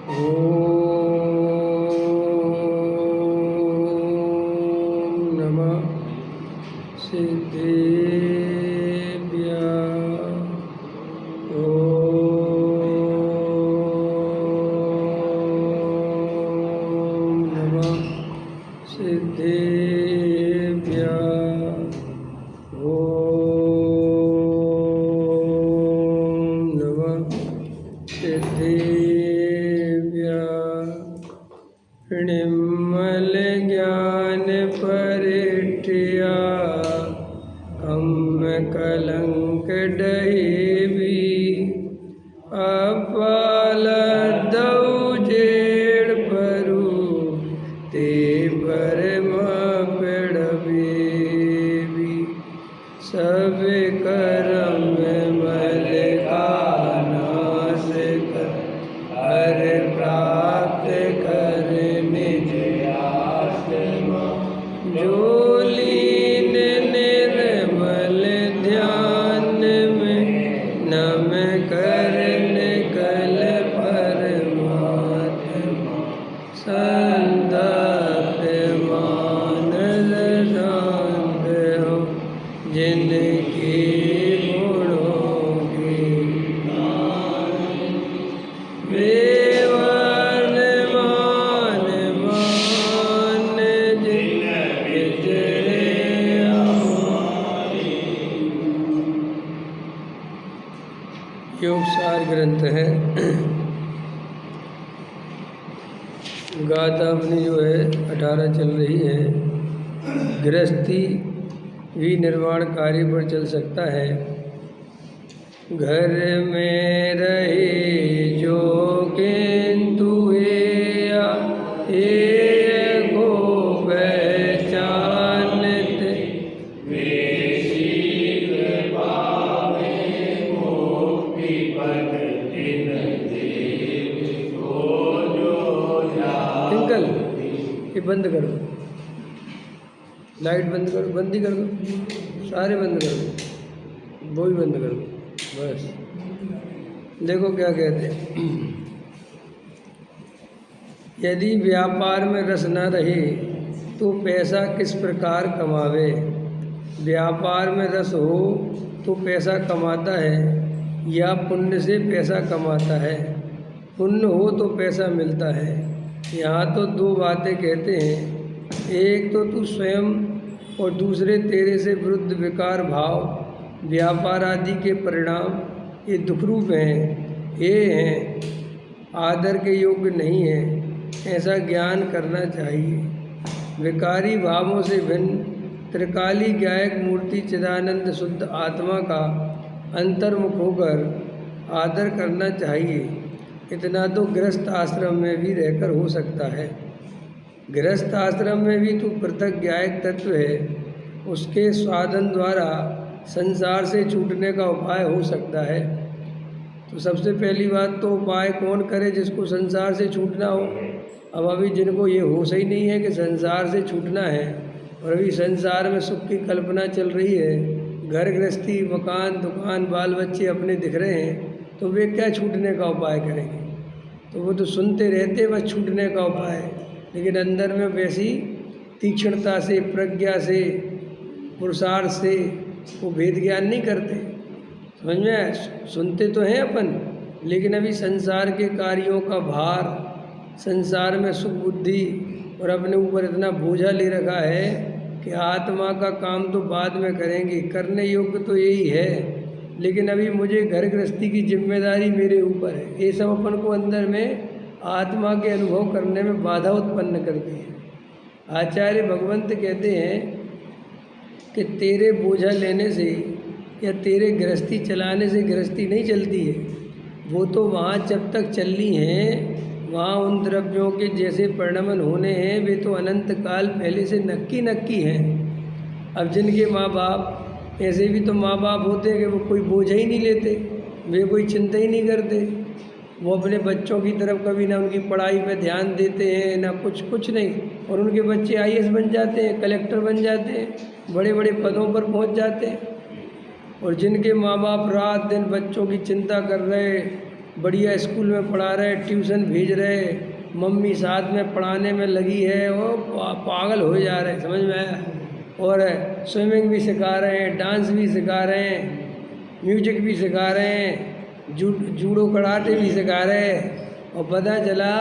ओम नमः सिद्धेभ्यः। ओम नमः सिद्धेभ्यः। ओम नमः सिद्धेभ्यः। निर्मल ज्ञान परिठिया हम कलंक डहेबी। अपाल दौ जेड़ परू ते परम पेड़बेबी। सब करम मल का नाश कर हर प्राप्त कर निज आत्मा। जो लीन निर्मल ध्यान में नम कर निकल परमात्मा। संदप्त मानस शांत हो जिनके गुणों की बेवर्ण मान मान जिन विजय हमारी। योग सार ग्रंथ है। गाथा अपनी जो है 18 चल रही है। गृहस्थी भी निर्माण कार्य पर चल सकता है। घर में रहे जो किंतु एक को पहचानते। अंकल ये बंद कर दो, लाइट बंद करो, बंद ही कर दो, सारे बंद कर दो, वो भी बंद कर दो बस। देखो क्या कहते हैं। यदि व्यापार में रस न रहे तो पैसा किस प्रकार कमावे। व्यापार में रस हो तो पैसा कमाता है या पुण्य से पैसा कमाता है। पुण्य हो तो पैसा मिलता है। यहाँ तो दो बातें कहते हैं। एक तो तू स्वयं और दूसरे तेरे से विरुद्ध विकार भाव व्यापार आदि के परिणाम ये दुखरूप हैं, ये हैं, आदर के योग्य नहीं है। ऐसा ज्ञान करना चाहिए। विकारी भावों से भिन्न त्रिकाली गायक मूर्ति चिदानंद शुद्ध आत्मा का अंतर्मुख होकर आदर करना चाहिए। इतना तो गृहस्थ आश्रम में भी रहकर हो सकता है। गृहस्थ आश्रम में भी तो पृथक गायक तत्व है। उसके साधन द्वारा संसार से छूटने का उपाय हो सकता है। तो सबसे पहली बात तो उपाय कौन करे जिसको संसार से छूटना हो। अब अभी जिनको ये होश ही नहीं है कि संसार से छूटना है और अभी संसार में सुख की कल्पना चल रही है, घर गृहस्थी मकान दुकान बाल बच्चे अपने दिख रहे हैं, तो वे क्या छूटने का उपाय करेंगे। तो वो तो सुनते रहते बस छूटने का उपाय, लेकिन अंदर में वैसी तीक्ष्णता से प्रज्ञा से पुरुषार्थ से वो भेद ज्ञान नहीं करते। समझ में सुनते तो हैं अपन, लेकिन अभी संसार के कार्यों का भार, संसार में सुख बुद्धि और अपने ऊपर इतना बोझा ले रखा है कि आत्मा का काम तो बाद में करेंगे, करने योग्य तो यही है, लेकिन अभी मुझे घर गृहस्थी की जिम्मेदारी मेरे ऊपर है। ये सब अपन को अंदर में आत्मा के अनुभव करने में बाधा उत्पन्न करती है। आचार्य भगवंत कहते हैं कि तेरे बोझा लेने से या तेरे गृहस्थी चलाने से गृहस्थी नहीं चलती है। वो तो वहाँ जब तक चलनी है, वहाँ उन द्रव्यों के जैसे परिणमन होने हैं, वे तो अनंत काल पहले से नक्की हैं। अब जिनके माँ बाप ऐसे भी तो माँ बाप होते हैं कि वो कोई बोझा ही नहीं लेते, वे कोई चिंता ही नहीं करते। वो अपने बच्चों की तरफ कभी ना उनकी पढ़ाई पे ध्यान देते हैं ना कुछ नहीं, और उनके बच्चे IAS बन जाते हैं, कलेक्टर बन जाते हैं, बड़े बड़े पदों पर पहुंच जाते हैं। और जिनके माँ बाप रात दिन बच्चों की चिंता कर रहे, बढ़िया स्कूल में पढ़ा रहे, ट्यूशन भेज रहे, मम्मी साथ में पढ़ाने में लगी है, वो पागल हो जा रहे, समझ में आया। और स्विमिंग भी सिखा रहे हैं, डांस भी सिखा रहे हैं, म्यूजिक भी सिखा रहे हैं, जूडो कराटे भी सिखा रहे हैं, और पता चला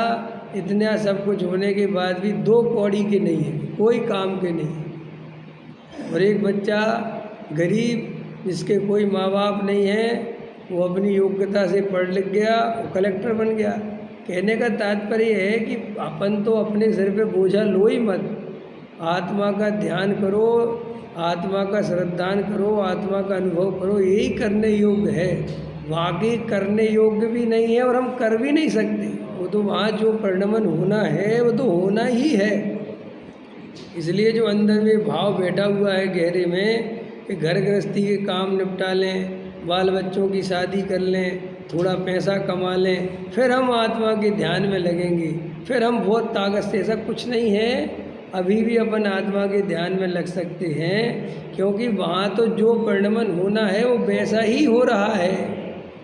इतना सब कुछ होने के बाद भी 2 कौड़ी के नहीं है, कोई काम के नहीं है। और एक बच्चा गरीब जिसके कोई माँ बाप नहीं है, वो अपनी योग्यता से पढ़ लिख गया, वो कलेक्टर बन गया। कहने का तात्पर्य है कि अपन तो अपने सिर पे बोझा लो ही मत, आत्मा का ध्यान करो, आत्मा का श्रद्धान करो, आत्मा का अनुभव करो, यही करने योग्य है। बाकी करने योग्य भी नहीं है और हम कर भी नहीं सकते। वो तो वहाँ जो परिणमन होना है वो तो होना ही है। इसलिए जो अंदर में भाव बैठा हुआ है गहरे में कि घर गृहस्थी के काम निपटा लें, बाल बच्चों की शादी कर लें, थोड़ा पैसा कमा लें, फिर हम आत्मा के ध्यान में लगेंगे, फिर हम बहुत ताकत से, ऐसा कुछ नहीं है। अभी भी अपन आत्मा के ध्यान में लग सकते हैं, क्योंकि वहाँ तो जो परिणमन होना है वो वैसा ही हो रहा है।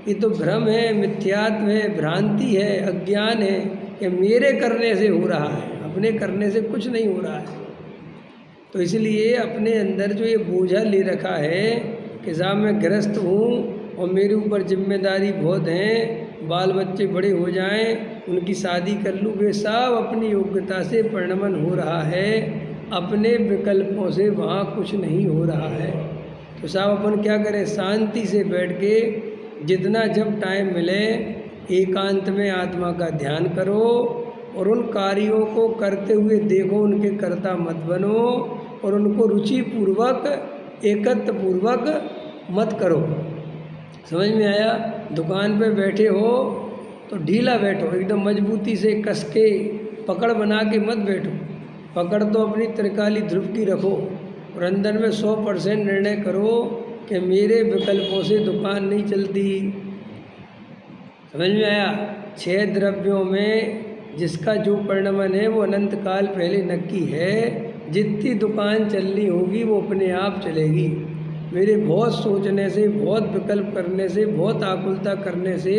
ये तो भ्रम है, मिथ्यात्व है, भ्रांति है, अज्ञान है कि मेरे करने से हो रहा है, अपने करने से कुछ नहीं हो रहा है। तो इसलिए अपने अंदर जो ये बोझा ले रखा है कि साहब मैं गृहस्थ हूँ और मेरे ऊपर जिम्मेदारी बहुत हैं, बाल बच्चे बड़े हो जाएं, उनकी शादी कर लूँ, वे सब अपनी योग्यता से परिणमन हो रहा है, अपने विकल्पों से वहाँ कुछ नहीं हो रहा है। तो साहब अपन क्या करें, शांति से बैठ के जितना जब टाइम मिले एकांत में आत्मा का ध्यान करो और उन कार्यों को करते हुए देखो, उनके कर्ता मत बनो और उनको रुचिपूर्वक एकत्वपूर्वक मत करो। समझ में आया। दुकान पे बैठे हो तो ढीला बैठो, एकदम मजबूती से कस के पकड़ बना के मत बैठो। पकड़ तो अपनी त्रिकाली ध्रुव की रखो और अंदर में 100% निर्णय करो कि मेरे विकल्पों से दुकान नहीं चलती। समझ में आया। 6 द्रव्यों में जिसका जो परिणमन है वो अनंत काल पहले नक्की है। जितनी दुकान चलनी होगी वो अपने आप चलेगी। मेरे बहुत सोचने से, बहुत विकल्प करने से, बहुत आकुलता करने से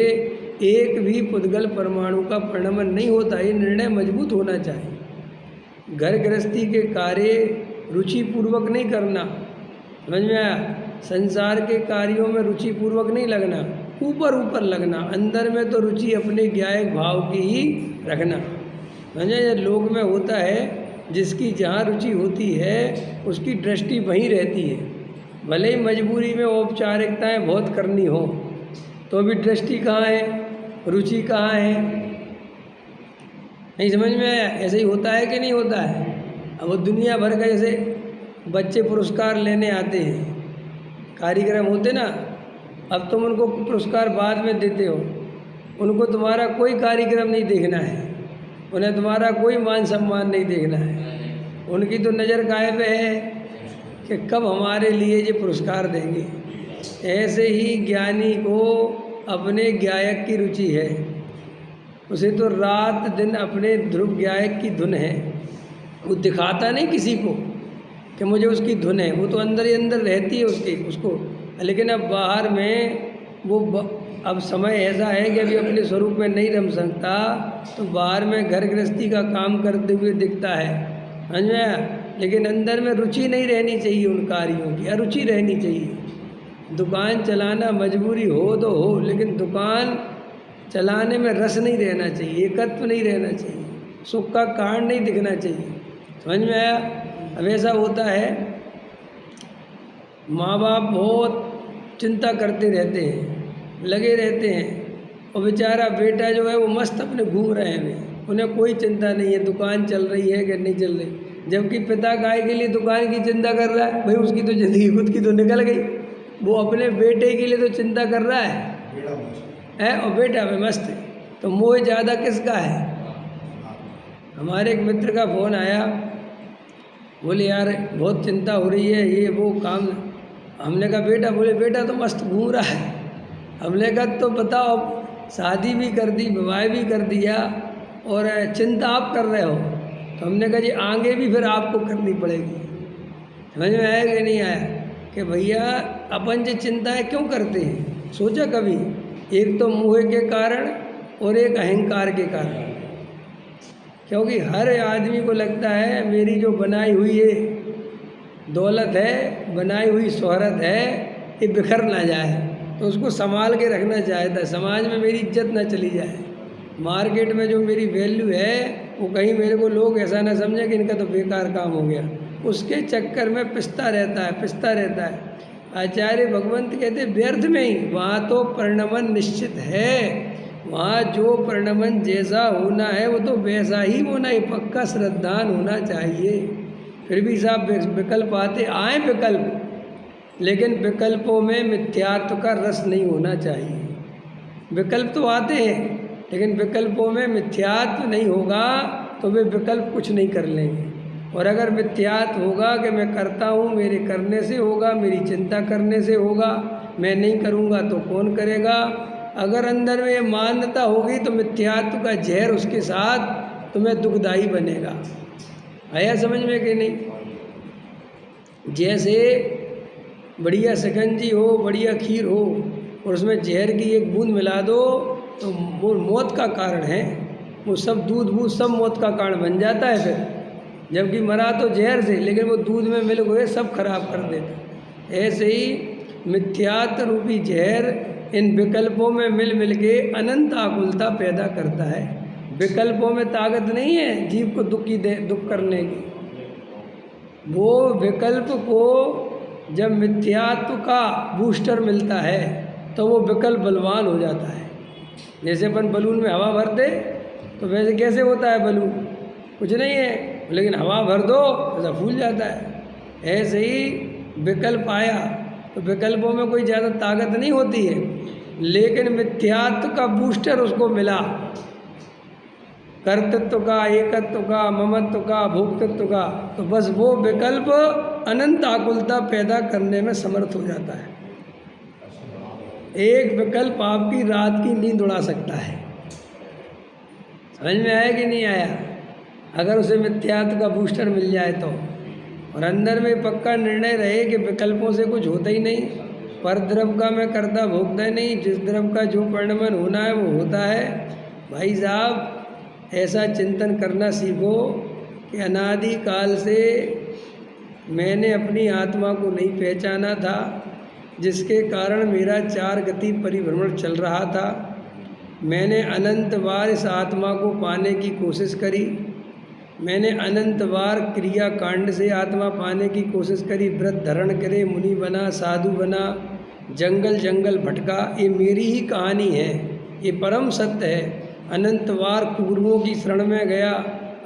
एक भी पुद्गल परमाणु का परिणमन नहीं होता। ये निर्णय मजबूत होना चाहिए। घर गृहस्थी के कार्य रुचिपूर्वक नहीं करना, समझ में आया। संसार के कार्यों में रुचिपूर्वक नहीं लगना, ऊपर ऊपर लगना। अंदर में तो रुचि अपने ज्ञायक भाव की ही रखना। समझे। लोक में होता है जिसकी जहाँ रुचि होती है उसकी दृष्टि वहीं रहती है। भले ही मजबूरी में औपचारिकताएं बहुत करनी हो तो भी दृष्टि कहाँ है, रुचि कहाँ है। नहीं समझ में आया। ऐसे ही होता है कि नहीं होता है। अब वो दुनिया भर का, जैसे बच्चे पुरस्कार लेने आते हैं, कार्यक्रम होते ना, अब तुम उनको पुरस्कार बाद में देते हो। उनको तुम्हारा कोई कार्यक्रम नहीं देखना है, उन्हें तुम्हारा कोई मान सम्मान नहीं देखना है। उनकी तो नज़र काहे पे है कि कब हमारे लिए ये पुरस्कार देंगे। ऐसे ही ज्ञानी को अपने ज्ञायक की रुचि है। उसे तो रात दिन अपने ध्रुव ज्ञायक की धुन है। वो दिखाता नहीं किसी को कि मुझे उसकी धुन है, वो तो अंदर ही अंदर रहती है उसको। लेकिन अब बाहर में वो अब समय ऐसा है कि अभी अपने स्वरूप में नहीं रम सकता, तो बाहर में घर गृहस्थी का काम करते हुए दिखता है, समझ में। लेकिन अंदर में रुचि नहीं रहनी चाहिए उन कार्यों की, अरुचि रहनी चाहिए। दुकान चलाना मजबूरी हो तो हो, लेकिन दुकान चलाने में रस नहीं रहना चाहिए, एकत्व नहीं रहना चाहिए, सुख का कारण नहीं दिखना चाहिए। समझ में आया। अब ऐसा होता है, माँ बाप बहुत चिंता करते रहते हैं, लगे रहते हैं, और बेचारा बेटा जो है वो मस्त अपने घूम रहे हैं, उन्हें कोई चिंता नहीं है दुकान चल रही है कि नहीं चल रही। जबकि पिता गाय के लिए दुकान की चिंता कर रहा है। भाई उसकी तो ज़िंदगी खुद की तो निकल गई, वो अपने बेटे के लिए तो चिंता कर रहा है और बेटा में मस्त है। तो मोह ज़्यादा किसका है। हमारे एक मित्र का फ़ोन आया, बोले यार बहुत चिंता हो रही है, ये वो काम। हमने कहा बेटा, बोले बेटा तो मस्त घूम रहा है। हमने कहा तो बताओ, शादी भी कर दी, विवाह भी कर दिया और चिंता आप कर रहे हो। तो हमने कहा जी आगे भी फिर आपको करनी पड़ेगी। समझ में आया कि नहीं आया कि भैया अपन जो चिंताएं क्यों करते हैं। सोचा कभी एक तो मोह के कारण और एक अहंकार के कारण। क्योंकि हर आदमी को लगता है मेरी जो बनाई हुई है दौलत है, बनाई हुई शोहरत है, ये बिखर ना जाए, तो उसको संभाल के रखना चाहता है, समाज में मेरी इज्जत ना चली जाए, मार्केट में जो मेरी वैल्यू है वो कहीं मेरे को लोग ऐसा ना समझे कि इनका तो बेकार काम हो गया, उसके चक्कर में पिसता रहता है। आचार्य भगवंत कहते व्यर्थ में ही, वहाँ तो परिणमन निश्चित है, वहाँ जो परिणमन जैसा होना है वो तो वैसा ही होना ही, पक्का श्रद्धान होना चाहिए। फिर भी साहब विकल्प आए विकल्प, लेकिन विकल्पों में मिथ्यात्व का रस नहीं होना चाहिए। विकल्प तो आते हैं, लेकिन विकल्पों में मिथ्यात्व नहीं होगा तो वे विकल्प कुछ नहीं कर लेंगे। और अगर मिथ्यात्व होगा कि मैं करता हूँ, मेरे करने से होगा, मेरी चिंता करने से होगा, मैं नहीं करूँगा तो कौन करेगा, अगर अंदर में ये मान्यता होगी तो मिथ्यात्व का जहर उसके साथ तुम्हें दुखदाई बनेगा। आया समझ में कि नहीं? जैसे बढ़िया शिकंजी हो, बढ़िया खीर हो और उसमें जहर की एक बूंद मिला दो तो वो मौत का कारण है, वो सब दूध वूध सब मौत का कारण बन जाता है फिर, जबकि मरा तो जहर से, लेकिन वो दूध में मिल गए सब खराब कर देता। ऐसे ही मिथ्यात्व रूपी जहर इन विकल्पों में मिल के अनंत आकुलता पैदा करता है। विकल्पों में ताकत नहीं है जीव को दुख करने की, वो विकल्प को जब मिथ्यात्व का बूस्टर मिलता है तो वो विकल्प बलवान हो जाता है। जैसे अपन बलून में हवा भर दे तो वैसे कैसे होता है बलून, कुछ नहीं है, लेकिन हवा भर दो ऐसा फूल जाता है। ऐसे ही विकल्प आया तो विकल्पों में कोई ज़्यादा ताकत नहीं होती है, लेकिन मिथ्यात्व का बूस्टर उसको मिला, कर्तृत्व का, एकत्व का, ममत्व का, भोक्तृत्व का, तो बस वो विकल्प अनंत आकुलता पैदा करने में समर्थ हो जाता है। एक विकल्प आपकी रात की नींद उड़ा सकता है। समझ में आया कि नहीं आया? अगर उसे मिथ्यात्व का बूस्टर मिल जाए तो, और अंदर में पक्का निर्णय रहे कि विकल्पों से कुछ होता ही नहीं, पर द्रव्य का मैं करता भोगता ही नहीं, जिस द्रव्य का जो परिणमन होना है वो होता है। भाई साहब ऐसा चिंतन करना सीखो कि अनादि काल से मैंने अपनी आत्मा को नहीं पहचाना था, जिसके कारण मेरा चार गति परिभ्रमण चल रहा था। मैंने अनंत बार इस आत्मा को पाने की कोशिश करी, मैंने अनंत बार क्रिया कांड से आत्मा पाने की कोशिश करी, व्रत धारण करे, मुनि बना, साधु बना, जंगल जंगल भटका, ये मेरी ही कहानी है, ये परम सत्य है। अनंत बार कुकुरों की शरण में गया,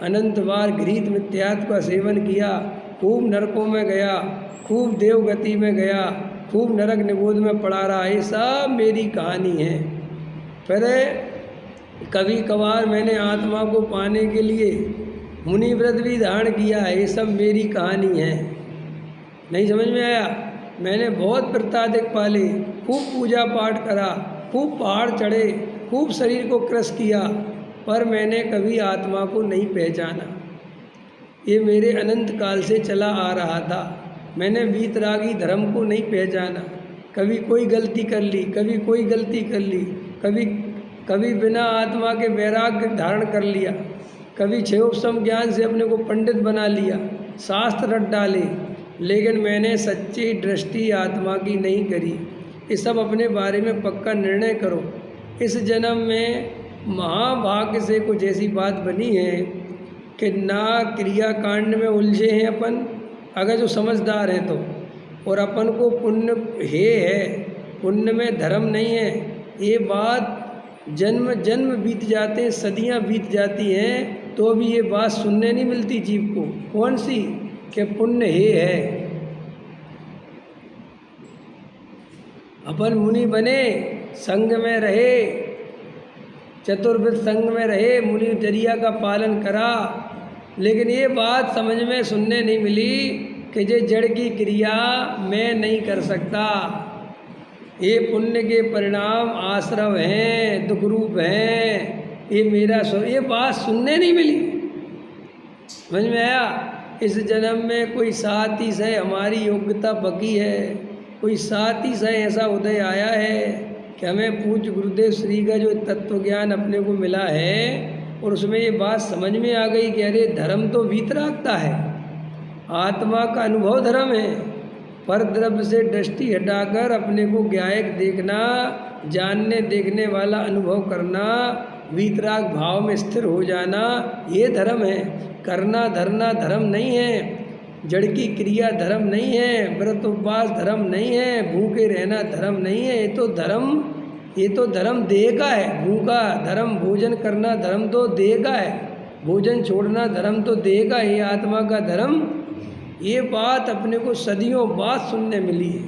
अनंत बार घृत मिथ्यात्व का सेवन किया, खूब नरकों में गया, खूब देवगति में गया, खूब नरक निबोध में पड़ा रहा, ये सब मेरी कहानी है। फिर कभी कभार मैंने आत्मा को पाने के लिए मुनि व्रत भी धारण किया है, ये सब मेरी कहानी है। नहीं समझ में आया? मैंने बहुत व्रताधिक पाले, खूब पूजा पाठ करा, खूब पहाड़ चढ़े, खूब शरीर को क्रश किया, पर मैंने कभी आत्मा को नहीं पहचाना। ये मेरे अनंत काल से चला आ रहा था। मैंने वीतरागी धर्म को नहीं पहचाना, कभी कोई गलती कर ली, कभी कोई गलती कर ली, कभी बिना आत्मा के वैराग्य धारण कर लिया, कभी क्षयोपशम ज्ञान से अपने को पंडित बना लिया, शास्त्र रट डाले, लेकिन मैंने सच्ची दृष्टि आत्मा की नहीं करी। ये सब अपने बारे में पक्का निर्णय करो। इस जन्म में महाभाग्य से कुछ ऐसी बात बनी है कि ना क्रिया कांड में उलझे हैं अपन, अगर जो समझदार हैं तो, और अपन को पुण्य है, पुण्य में धर्म नहीं है। ये बात जन्म जन्म बीत जाते हैं, सदियां बीत जाती हैं, तो भी ये बात सुनने नहीं मिलती जीव को। कौन सी? कि पुण्य है। अपन मुनि बने, संग में रहे, चतुर्विध संग में रहे, मुनिचर्या का पालन करा, लेकिन ये बात समझ में सुनने नहीं मिली कि ये जड़ की क्रिया मैं नहीं कर सकता, ये पुण्य के परिणाम आश्रव हैं, दुख रूप हैं, ये मेरा ये बात सुनने नहीं मिली। समझ में आया? इस जन्म में कोई साथी से हमारी योग्यता बकी है, कोई साथी से ऐसा उदय आया है कि हमें पूज्य गुरुदेव श्री का जो तत्व ज्ञान अपने को मिला है और उसमें ये बात समझ में आ गई कि अरे धर्म तो वीतरागता है, आत्मा का अनुभव धर्म है। पर द्रव्य से दृष्टि हटाकर अपने को ज्ञायक देखना, जानने देखने वाला अनुभव करना, वीतराग भाव में स्थिर हो जाना, ये धर्म है। करना धरना धर्म नहीं है, जड़ की क्रिया धर्म नहीं है, व्रत उपवास धर्म नहीं है, भूखे रहना धर्म नहीं है। ये तो धर्म देह का है। भूखा धर्म, भोजन करना धर्म तो देह का है, भोजन छोड़ना धर्म तो देह का है, ये आत्मा का धर्म। ये बात अपने को सदियों बाद सुनने मिली है।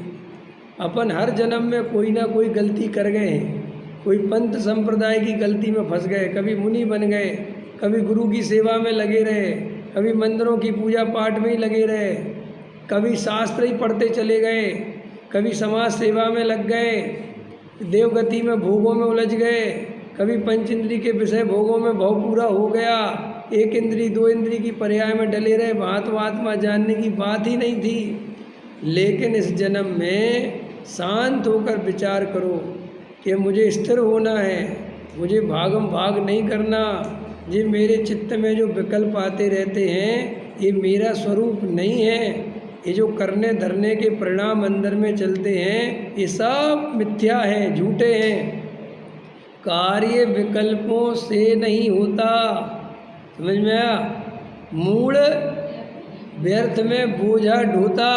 अपन हर जन्म में कोई ना कोई गलती कर गए हैं, कोई पंथ संप्रदाय की गलती में फंस गए, कभी मुनि बन गए, कभी गुरु की सेवा में लगे रहे, कभी मंदिरों की पूजा पाठ में ही लगे रहे, कभी शास्त्र ही पढ़ते चले गए, कभी समाज सेवा में लग गए, देवगति में भोगों में उलझ गए, कभी पंच इंद्री के विषय भोगों में भाव पूरा हो गया, एक इंद्री दो इंद्री की पर्याय में डले रहे, वहाँ तो आत्मा जानने की बात ही नहीं थी। लेकिन इस जन्म में शांत होकर विचार करो कि मुझे स्थिर होना है, मुझे भागम भाग नहीं करना। ये मेरे चित्त में जो विकल्प आते रहते हैं ये मेरा स्वरूप नहीं है। ये जो करने धरने के परिणाम अंदर में चलते हैं ये सब मिथ्या है, झूठे हैं। कार्य विकल्पों से नहीं होता, समझ में आया। मूल व्यर्थ में बोझा ढोता,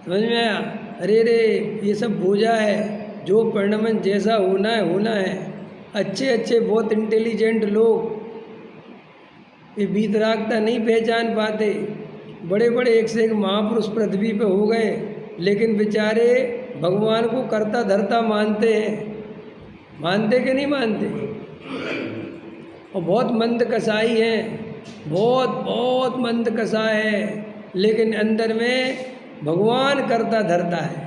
समझ में आया। अरे रे ये सब बोझा है, जो परिणाम जैसा होना है होना है। अच्छे अच्छे बहुत इंटेलिजेंट लोग ये वीतरागता नहीं पहचान पाते, बड़े बड़े एक से एक महापुरुष पृथ्वी पे हो गए, लेकिन बेचारे भगवान को करता धरता मानते हैं। मानते कि नहीं मानते? और बहुत मंद कसाई हैं, बहुत बहुत मंद कसाई है, लेकिन अंदर में भगवान करता धरता है।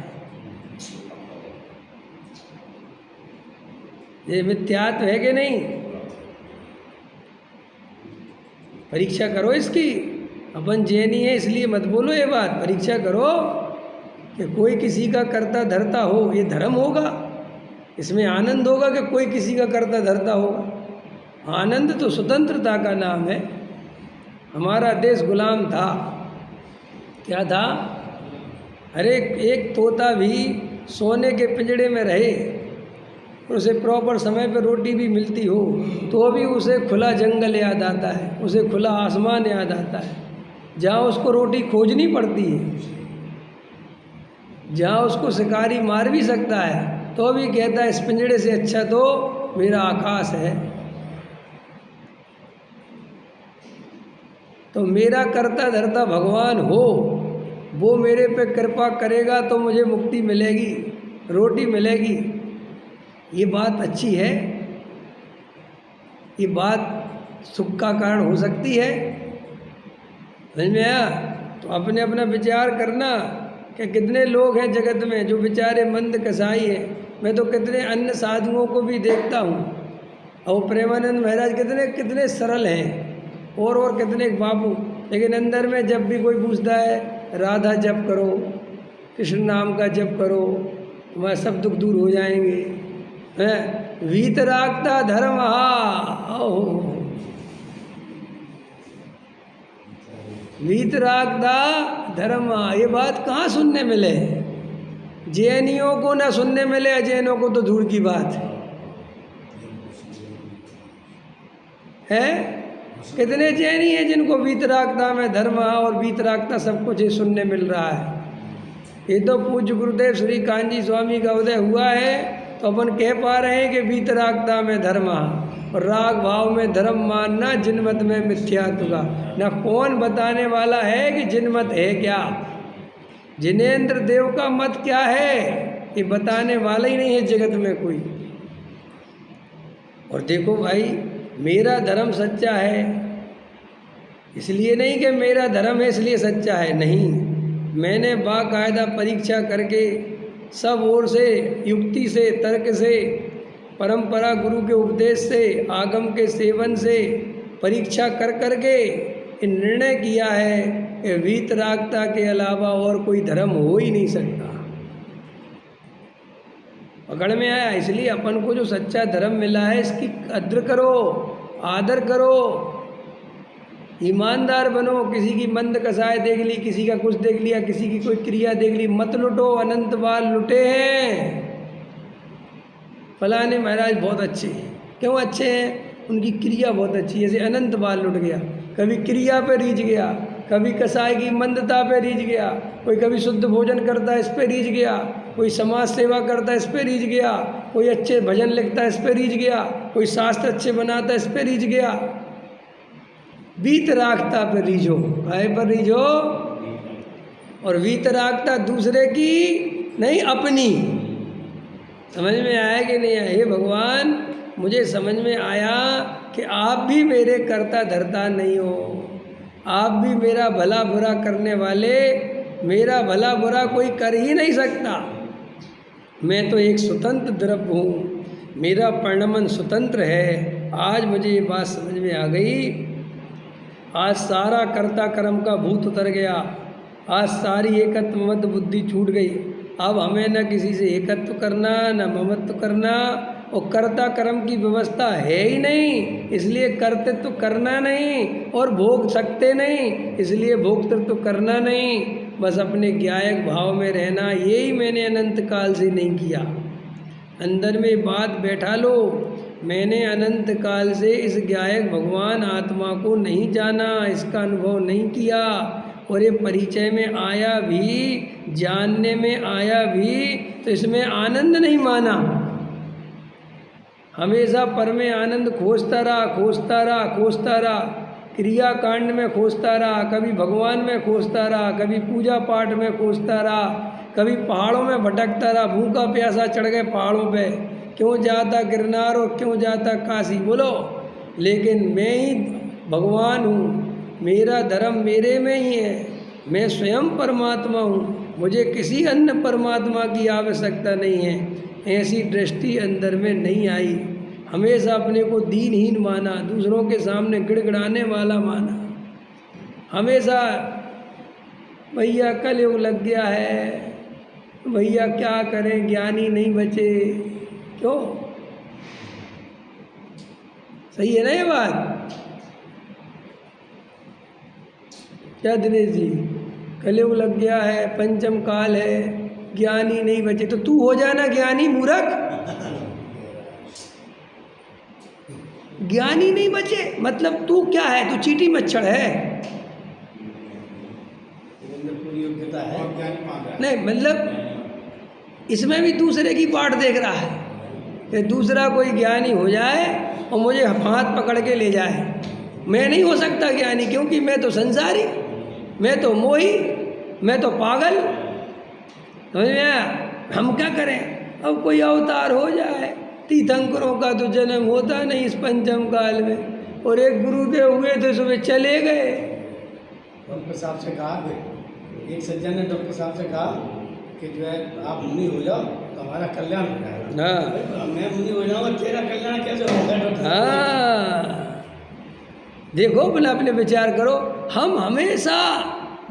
ये मिथ्यात्व है कि नहीं? परीक्षा करो इसकी। अपन जैनी है इसलिए मत बोलो ये बात, परीक्षा करो कि कोई किसी का करता धरता हो, ये धर्म होगा? इसमें आनंद होगा कि कोई किसी का करता धरता होगा? आनंद तो स्वतंत्रता का नाम है। हमारा देश गुलाम था, क्या था? अरे एक तोता भी सोने के पिंजड़े में रहे और उसे प्रॉपर समय पर रोटी भी मिलती हो तो भी उसे खुला जंगल याद आता है, उसे खुला आसमान याद आता है, जहाँ उसको रोटी खोजनी पड़ती है, जहाँ उसको शिकारी मार भी सकता है तो भी कहता है इस पिंजड़े से अच्छा तो मेरा आकाश है। तो मेरा करता धरता भगवान हो, वो मेरे पे कृपा करेगा तो मुझे मुक्ति मिलेगी, रोटी मिलेगी। ये बात अच्छी है, ये बात सुख का कारण हो सकती है। समझ में आया? तो अपने अपना विचार करना कि कितने लोग हैं जगत में जो बेचारे मंद कसाई हैं। मैं तो कितने अन्य साधुओं को भी देखता हूँ और प्रेमानंद महाराज कितने कितने सरल हैं और कितने बाबू, लेकिन अंदर में जब भी कोई पूछता है राधा जप करो, कृष्ण नाम का जप करो, वह सब दुख दूर हो जाएंगे। हैं वीतरागता धर्म वीतरागता धर्म, ये बात कहाँ सुनने मिले? जैनियों को ना सुनने मिले, अजैनों को तो दूर की बात है। कितने जैनी हैं जिनको वीतरागता में धर्म और वीतरागता सब कुछ ही सुनने मिल रहा है। ये तो पूज्य गुरुदेव श्री कांजी स्वामी का उदय हुआ है तो अपन कह पा रहे हैं कि वीतरागता में धर्म और राग भाव में धर्म मानना, जिनमत में मिथ्यात्व का। न कौन बताने वाला है कि जिनमत है क्या, जिनेंद्र देव का मत क्या है, ये बताने वाला ही नहीं है जगत में कोई। और देखो भाई, मेरा धर्म सच्चा है इसलिए नहीं कि मेरा धर्म है इसलिए सच्चा है, नहीं। मैंने बाकायदा परीक्षा करके सब ओर से, युक्ति से, तर्क से, परंपरा गुरु के उपदेश से, आगम के सेवन से परीक्षा कर करके निर्णय किया है कि वीतरागता के अलावा और कोई धर्म हो ही नहीं सकता। पकड़ में आया। इसलिए अपन को जो सच्चा धर्म मिला है इसकी कद्र करो, आदर करो, ईमानदार बनो। किसी की मंद कसाय देख ली, किसी का कुछ देख लिया, किसी की कोई क्रिया देख ली, मत लुटो। अनंत बाल लुटे हैं। फलाने महाराज बहुत अच्छे हैं। क्यों अच्छे हैं? उनकी क्रिया बहुत अच्छी है। जैसे अनंत बाल लुट गया, कभी क्रिया पे रीझ गया, कभी कसाय की मंदता पे रीझ गया, कोई कभी शुद्ध भोजन करता है इस पे रीझ गया, कोई समाज सेवा करता है इस पे रीझ गया, कोई अच्छे भजन लिखता है इस पे रीझ गया, कोई शास्त्र अच्छे बनाता है इस पे रीझ गया। वीतरागता पे रीझो। काहे पर रीझो? और वीतरागता दूसरे की नहीं, अपनी। समझ में आया कि नहीं आया? हे भगवान, मुझे समझ में आया कि आप भी मेरे कर्ता धर्ता नहीं हो। आप भी मेरा भला बुरा करने वाले, मेरा भला बुरा कोई कर ही नहीं सकता। मैं तो एक स्वतंत्र द्रव्य हूँ, मेरा परिणमन स्वतंत्र है। आज मुझे ये बात समझ में आ गई। आज सारा कर्ता कर्म का भूत उतर गया। आज सारी एकत्व ममत्व बुद्धि छूट गई। अब हमें न किसी से एकत्व करना, न ममत्व करना, और कर्ता कर्म की व्यवस्था है ही नहीं, इसलिए कर्तृत्व करना नहीं, और भोग सकते नहीं, इसलिए भोक्तृत्व करना नहीं। बस अपने ज्ञायक भाव में रहना, यही मैंने अनंत काल से नहीं किया। अंदर में बात बैठा लो, मैंने अनंत काल से इस ज्ञायक भगवान आत्मा को नहीं जाना, इसका अनुभव नहीं किया, और ये परिचय में आया भी, जानने में आया भी, तो इसमें आनंद नहीं माना। हमेशा पर में आनंद खोजता रहा, खोजता रहा, खोजता रहा। क्रिया कांड में खोजता रहा, कभी भगवान में खोजता रहा, कभी पूजा पाठ में खोजता रहा, कभी पहाड़ों में भटकता रहा। भूखा प्यासा चढ़ गए पहाड़ों पे, क्यों जाता गिरनार और क्यों जाता काशी, बोलो। लेकिन मैं ही भगवान हूँ, मेरा धर्म मेरे में ही है, मैं स्वयं परमात्मा हूँ, मुझे किसी अन्य परमात्मा की आवश्यकता नहीं है। ऐसी दृष्टि अंदर में नहीं आई। हमेशा अपने को दीनहीन माना, दूसरों के सामने गिड़गिड़ाने वाला माना। हमेशा भैया कलयुग लग गया है, भैया क्या करें, ज्ञानी नहीं बचे। क्यों? सही है ना ये बात? क्या दिनेश जी, कलयुग लग गया है, पंचम काल है, ज्ञानी नहीं बचे, तो तू हो जाना ज्ञानी मूर्ख। ज्ञानी नहीं बचे मतलब तू क्या है? तू चींटी मच्छर है। नहीं मतलब इसमें भी दूसरे की बाट देख रहा है कि दूसरा कोई ज्ञानी हो जाए और मुझे हाथ पकड़ के ले जाए। मैं नहीं हो सकता ज्ञानी, क्योंकि मैं तो संसारी, मैं तो मोही, मैं तो पागल। समझ में आया? हम क्या करें? अब कोई अवतार हो जाए। तीर्थंकरों का तो जन्म होता नहीं इस पंचम काल में, और एक गुरुदेव हुए थे सुबह चले गए। डॉक्टर साहब से कहा, एक सज्जन ने डॉक्टर साहब से कहा कि जो है आप मुनि हो जाओ तो हमारा कल्याण हो जाएगा। हाँ, मैं मुनि हो जाऊँगा, तेरा कल्याण कैसे होगा डॉक्टर? हाँ, देखो भले अपने विचार करो। हम हमेशा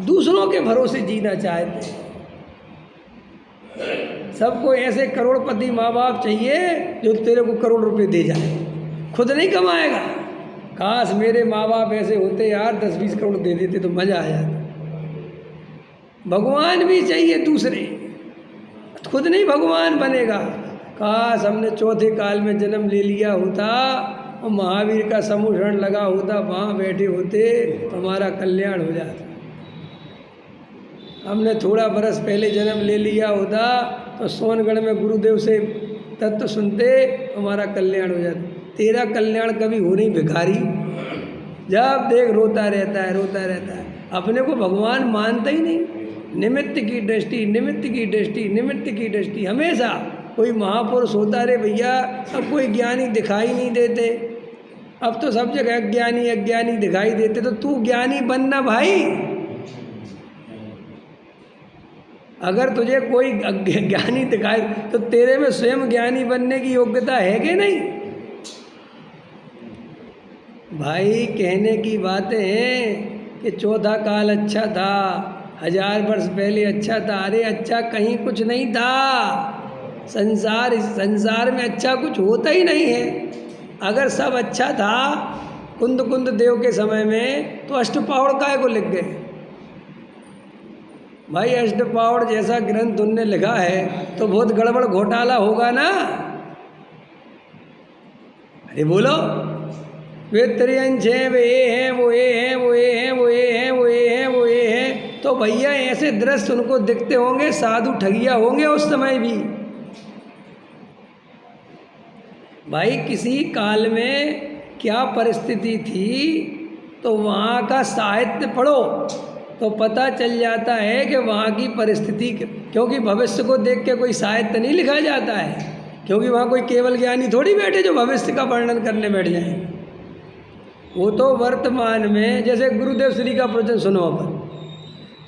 दूसरों के भरोसे जीना चाहते हैं। सबको ऐसे करोड़पति माँ बाप चाहिए जो तेरे को करोड़ रुपए दे जाए, खुद नहीं कमाएगा। काश मेरे माँ बाप ऐसे होते यार, 10-20 करोड़ दे देते तो मज़ा आ जाता। भगवान भी चाहिए दूसरे, खुद नहीं भगवान बनेगा। काश हमने चौथे काल में जन्म ले लिया होता और महावीर का समूहरण लगा होता, वहाँ बैठे होते तो हमारा कल्याण हो जाता। हमने थोड़ा बरस पहले जन्म ले लिया होता तो सोनगढ़ में गुरुदेव से तत्व सुनते, हमारा कल्याण हो जाता। तेरा कल्याण कभी हो नहीं भिखारी, जब देख रोता रहता है, रोता रहता है, अपने को भगवान मानता ही नहीं। निमित्त की दृष्टि, निमित्त की दृष्टि, निमित्त की दृष्टि। हमेशा कोई महापुरुष होता रे भैया, अब कोई ज्ञानी दिखाई नहीं देते। अब तो सब जगह अज्ञानी अज्ञानी दिखाई देते, तो तू ज्ञानी बनना भाई। अगर तुझे कोई ज्ञानी दिखाई तो तेरे में स्वयं ज्ञानी बनने की योग्यता है कि नहीं? भाई कहने की बातें हैं कि चौथा काल अच्छा था, 1000 वर्ष पहले अच्छा था। अरे अच्छा कहीं कुछ नहीं था, संसार में अच्छा कुछ होता ही नहीं है। अगर सब अच्छा था कुंद देव के समय में तो अष्टपौड़ काहे को लिख गए? भाई अष्टपौड़ जैसा ग्रंथ उनने लिखा है तो बहुत गड़बड़ घोटाला होगा ना। अरे बोलो, वे त्रियंश हैं, वे ये हैं, वो ये हैं, वो ये हैं, वो ये हैं, वो ये हैं, वो ये हैं, तो भैया ऐसे दृश्य उनको दिखते होंगे, साधु ठगिया होंगे उस समय भी। भाई किसी काल में क्या परिस्थिति थी तो वहाँ का साहित्य पढ़ो तो पता चल जाता है कि वहाँ की परिस्थिति, क्योंकि भविष्य को देख के कोई साहित्य नहीं लिखा जाता है, क्योंकि वहाँ कोई केवल ज्ञानी थोड़ी बैठे जो भविष्य का वर्णन करने बैठ जाए। वो तो वर्तमान में, जैसे गुरुदेव श्री का प्रवचन सुनो अपन,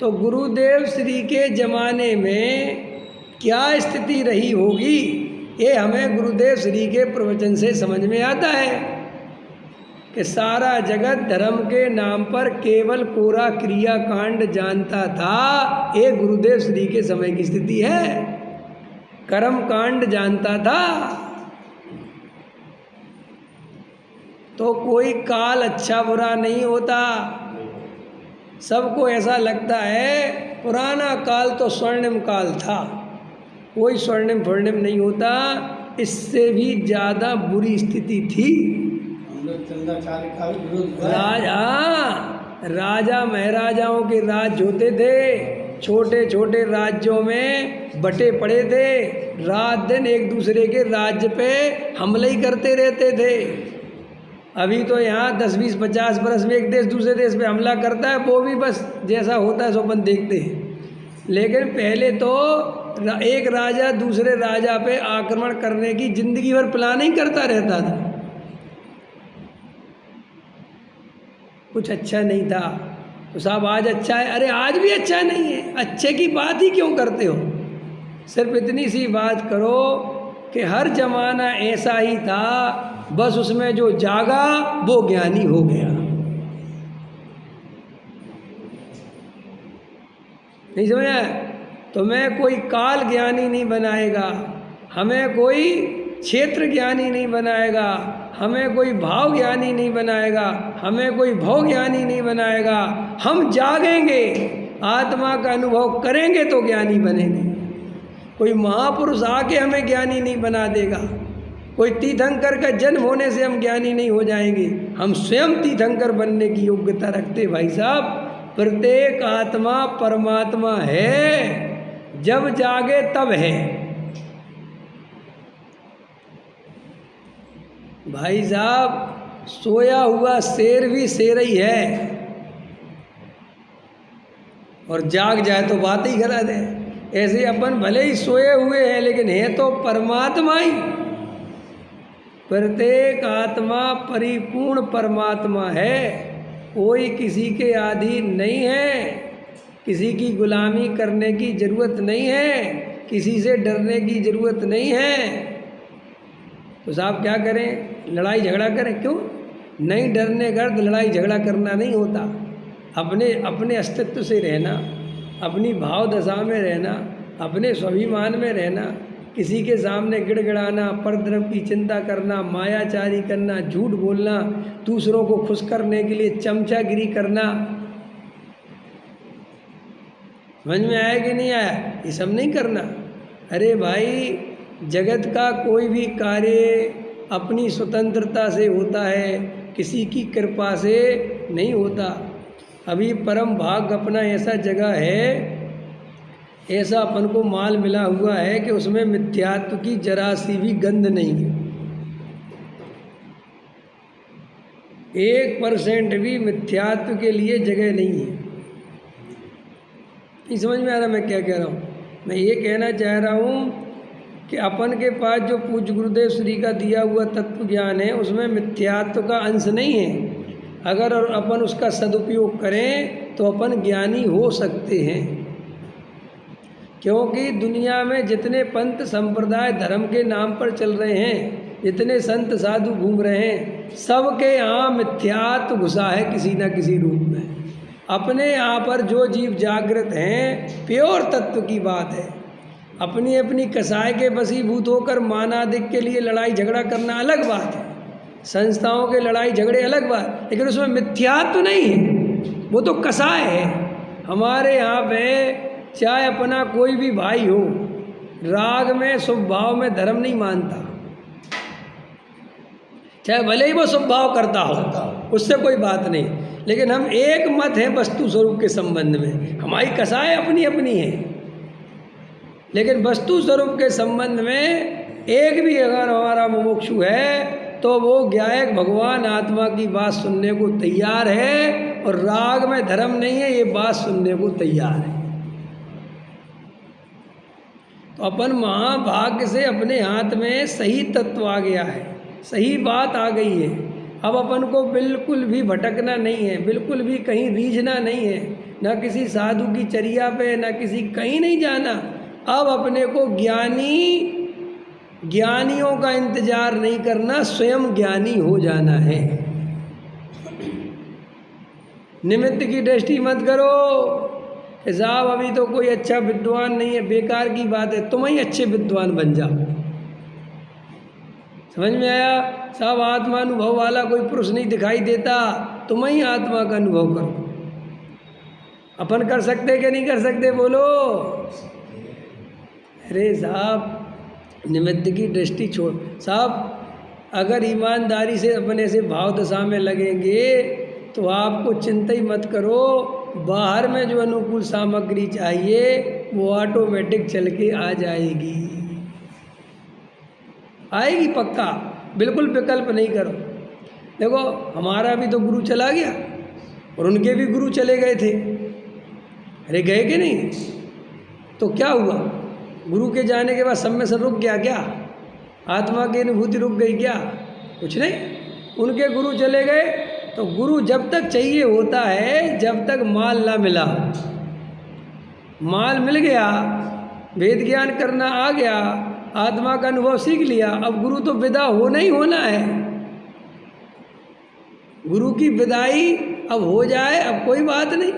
तो गुरुदेव श्री के ज़माने में क्या स्थिति रही होगी ये हमें गुरुदेव श्री के प्रवचन से समझ में आता है कि सारा जगत धर्म के नाम पर केवल कोरा क्रिया कांड जानता था। ये गुरुदेव श्री के समय की स्थिति है। कर्म कांड जानता था। तो कोई काल अच्छा बुरा नहीं होता। सबको ऐसा लगता है पुराना काल तो स्वर्णिम काल था, कोई स्वर्णिम फर्णिम नहीं होता। इससे भी ज़्यादा बुरी स्थिति थी। राजा महाराजाओं के राज होते थे, छोटे छोटे राज्यों में बटे पड़े थे, रात दिन एक दूसरे के राज्य पे हमले ही करते रहते थे। अभी तो यहाँ 10, 20, 50 बरस में एक देश दूसरे देश पे हमला करता है, वो भी बस जैसा होता है सो अपन देखते हैं। लेकिन पहले तो एक राजा दूसरे राजा पे आक्रमण करने की जिंदगी भर प्लानिंग करता रहता था। कुछ अच्छा नहीं था तो साहब आज अच्छा है, अरे आज भी अच्छा नहीं है, अच्छे की बात ही क्यों करते हो? सिर्फ इतनी सी बात करो कि हर जमाना ऐसा ही था, बस उसमें जो जागा वो ज्ञानी हो गया। नहीं समझा? तुम्हें कोई काल ज्ञानी नहीं बनाएगा, हमें कोई क्षेत्र ज्ञानी नहीं बनाएगा, हमें कोई भाव ज्ञानी नहीं बनाएगा, हमें कोई भव ज्ञानी नहीं बनाएगा। हम जागेंगे, आत्मा का अनुभव करेंगे तो ज्ञानी बनेंगे। कोई महापुरुष आके हमें ज्ञानी नहीं बना देगा, कोई तीर्थंकर का जन्म होने से हम ज्ञानी नहीं हो जाएंगे। हम स्वयं तीर्थंकर बनने की योग्यता रखते भाई साहब। प्रत्येक आत्मा परमात्मा है, जब जागे तब है। भाई साहब सोया हुआ शेर भी शेर ही है, और जाग जाए तो बात ही गलत है। ऐसे अपन भले ही सोए हुए हैं लेकिन है तो परमात्मा ही। प्रत्येक आत्मा परिपूर्ण परमात्मा है, कोई किसी के अधीन नहीं है, किसी की गुलामी करने की ज़रूरत नहीं है, किसी से डरने की ज़रूरत नहीं है। तो साहब क्या करें? लड़ाई झगड़ा करें? क्यों नहीं? डरने का अर्थ लड़ाई झगड़ा करना नहीं होता। अपने अस्तित्व से रहना, अपनी भाव दशा में रहना, अपने स्वाभिमान में रहना, किसी के सामने गिड़गिड़ाना, परद्रव की चिंता करना, मायाचारी करना, झूठ बोलना, दूसरों को खुश करने के लिए चमचागिरी करना, समझ में आया कि नहीं आया? ये सब नहीं करना। अरे भाई जगत का कोई भी कार्य अपनी स्वतंत्रता से होता है, किसी की कृपा से नहीं होता। अभी परम भाग अपना ऐसा जगह है, ऐसा अपन को माल मिला हुआ है कि उसमें मिथ्यात्व की जरा सी भी गंध नहीं है। 1% भी मिथ्यात्व के लिए जगह नहीं है। नहीं समझ में आ रहा मैं क्या कह रहा हूँ? मैं ये कहना चाह रहा हूँ कि अपन के पास जो पूज्य गुरुदेव श्री का दिया हुआ तत्व ज्ञान है उसमें मिथ्यात्व का अंश नहीं है। अगर अपन उसका सदुपयोग करें तो अपन ज्ञानी हो सकते हैं, क्योंकि दुनिया में जितने पंथ संप्रदाय धर्म के नाम पर चल रहे हैं, जितने संत साधु घूम रहे हैं, सबके यहाँ मिथ्यात्व घुसा है किसी न किसी रूप में। अपने यहाँ पर जो जीव जागृत हैं, प्योर तत्व की बात है। अपनी अपनी कसाय के वशीभूत होकर मानाधिक के लिए लड़ाई झगड़ा करना अलग बात है, संस्थाओं के लड़ाई झगड़े अलग बात, लेकिन उसमें मिथ्यात्व नहीं है, वो तो कसाय है। हमारे यहाँ पे चाहे अपना कोई भी भाई हो, राग में शुभ भाव में धर्म नहीं मानता, चाहे भले ही वो शुभ भाव करता हो, उससे कोई बात नहीं, लेकिन हम एक मत हैं वस्तु स्वरूप के संबंध में। हमारी कसाय अपनी अपनी है, लेकिन वस्तु स्वरूप के संबंध में एक भी अगर हमारा मुमुक्षु है तो वो ज्ञायक भगवान आत्मा की बात सुनने को तैयार है, और राग में धर्म नहीं है ये बात सुनने को तैयार है। तो अपन महाभाग्य से अपने हाथ में सही तत्व आ गया है, सही बात आ गई है। अब अपन को बिल्कुल भी भटकना नहीं है, बिल्कुल भी कहीं रीझना नहीं है, ना किसी साधु की चर्या पे, ना किसी कहीं नहीं जाना। अब अपने को ज्ञानियों का इंतजार नहीं करना, स्वयं ज्ञानी हो जाना है। निमित्त की दृष्टि मत करो कि साहब अभी तो कोई अच्छा विद्वान नहीं है, बेकार की बात है, तुम ही अच्छे विद्वान बन जाओ। समझ में आया? साहब आत्मानुभव वाला कोई पुरुष नहीं दिखाई देता, तुम ही आत्मा का अनुभव करो। अपन कर सकते कि नहीं कर सकते बोलो? अरे साहब निमित्त की दृष्टि छोड़ साहब, अगर ईमानदारी से अपने से भाव दशा में लगेंगे तो आपको चिंता ही मत करो, बाहर में जो अनुकूल सामग्री चाहिए वो ऑटोमेटिक चल के आ जाएगी, आएगी पक्का, बिल्कुल विकल्प नहीं करो। देखो हमारा भी तो गुरु चला गया और उनके भी गुरु चले गए थे, अरे गए कि नहीं? तो क्या हुआ? गुरु के जाने के बाद सब में सब रुक गया क्या? आत्मा की अनुभूति रुक गई क्या? कुछ नहीं। उनके गुरु चले गए तो गुरु जब तक चाहिए होता है जब तक माल ना मिला। माल मिल गया, वेद ज्ञान करना आ गया, आत्मा का अनुभव सीख लिया, अब गुरु तो विदा होना ही होना है। गुरु की विदाई अब हो जाए, अब कोई बात नहीं।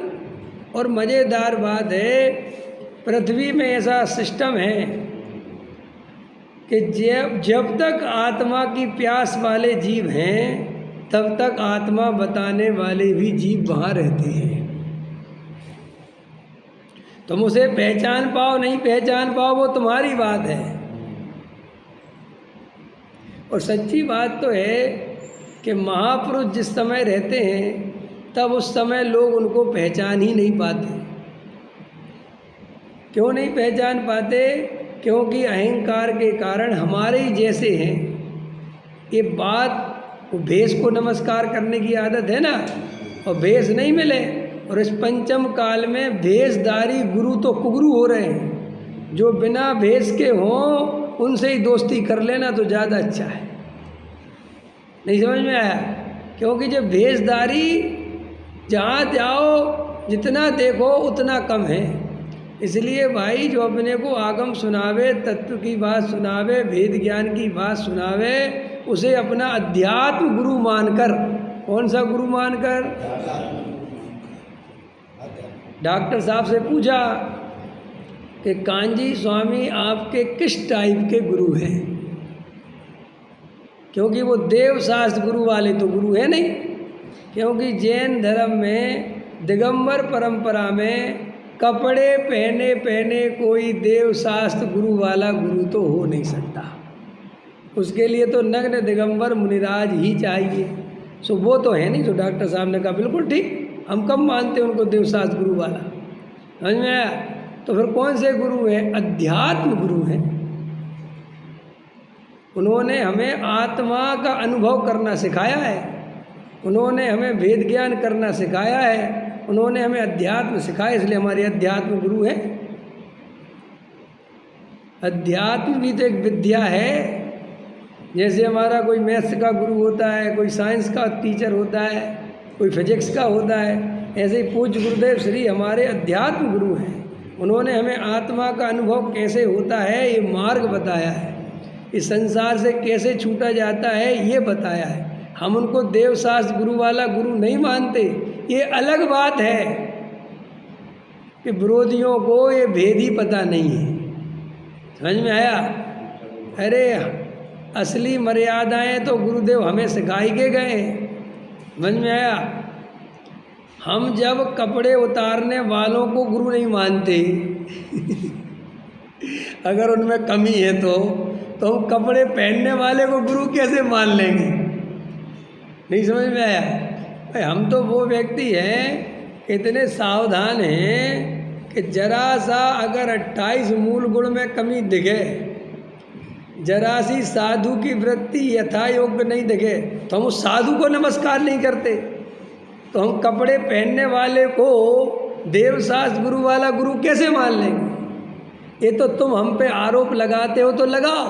और मज़ेदार बात है, पृथ्वी में ऐसा सिस्टम है कि जब तक आत्मा की प्यास वाले जीव हैं तब तक आत्मा बताने वाले भी जीव वहाँ रहते हैं। तुम उसे पहचान पाओ नहीं पहचान पाओ वो तुम्हारी बात है। और सच्ची बात तो है कि महापुरुष जिस समय रहते हैं तब उस समय लोग उनको पहचान ही नहीं पाते। क्यों नहीं पहचान पाते? क्योंकि अहंकार के कारण हमारे ही जैसे हैं। ये बात वो भेष को नमस्कार करने की आदत है ना, और भेष नहीं मिले, और इस पंचम काल में भेषधारी गुरु तो कुगुरु हो रहे हैं। जो बिना भेष के हों उनसे ही दोस्ती कर लेना तो ज़्यादा अच्छा है। नहीं समझ में आया? क्योंकि जब भेषधारी जहाँ जाओ जितना देखो उतना कम है। इसलिए भाई जो अपने को आगम सुनावे, तत्व की बात सुनावे, वेद ज्ञान की बात सुनावे, उसे अपना अध्यात्म गुरु मानकर, कौन सा गुरु मानकर? डॉक्टर साहब से पूछा कि कांजी स्वामी आपके किस टाइप के गुरु हैं? क्योंकि वो देव शास्त्र गुरु वाले तो गुरु है नहीं। क्योंकि जैन धर्म में दिगंबर परंपरा में कपड़े पहने पहने कोई देव शास्त्र गुरु वाला गुरु तो हो नहीं सकता। उसके लिए तो नग्न दिगंबर मुनिराज ही चाहिए। सो वो तो है नहीं। तो डॉक्टर साहब ने कहा बिल्कुल ठीक, हम कब मानते हैं उनको देव शास्त्र गुरु वाला। समझ में आया? तो फिर कौन से गुरु हैं? अध्यात्म गुरु हैं। उन्होंने हमें आत्मा का अनुभव करना सिखाया है, उन्होंने हमें वेद ज्ञान करना सिखाया है, उन्होंने हमें अध्यात्म सिखाया, इसलिए हमारे अध्यात्म गुरु हैं। अध्यात्म भी तो एक विद्या है। जैसे हमारा कोई मैथ्स का गुरु होता है, कोई साइंस का टीचर होता है, कोई फिजिक्स का होता है, ऐसे ही पूज्य गुरुदेव श्री हमारे अध्यात्म गुरु हैं। उन्होंने हमें आत्मा का अनुभव कैसे होता है ये मार्ग बताया है, इस संसार से कैसे छूटा जाता है ये बताया है। हम उनको देव शास्त्र गुरु वाला गुरु नहीं मानते। ये अलग बात है कि विरोधियों को ये भेद ही पता नहीं है। समझ में आया? अरे असली मर्यादाएं तो गुरुदेव हमें सिखाई के गए। समझ में आया? हम जब कपड़े उतारने वालों को गुरु नहीं मानते अगर उनमें कमी है तो हम कपड़े पहनने वाले को गुरु कैसे मान लेंगे? नहीं समझ में आया? भाई हम तो वो व्यक्ति हैं इतने सावधान हैं कि जरा सा अगर 28 मूल गुण में कमी दिखे, जरा सी साधु की वृत्ति यथा योग्य नहीं दिखे तो हम उस साधु को नमस्कार नहीं करते। तो हम कपड़े पहनने वाले को देवशास्त्र गुरु वाला गुरु कैसे मान लेंगे? ये तो तुम हम पे आरोप लगाते हो तो लगाओ,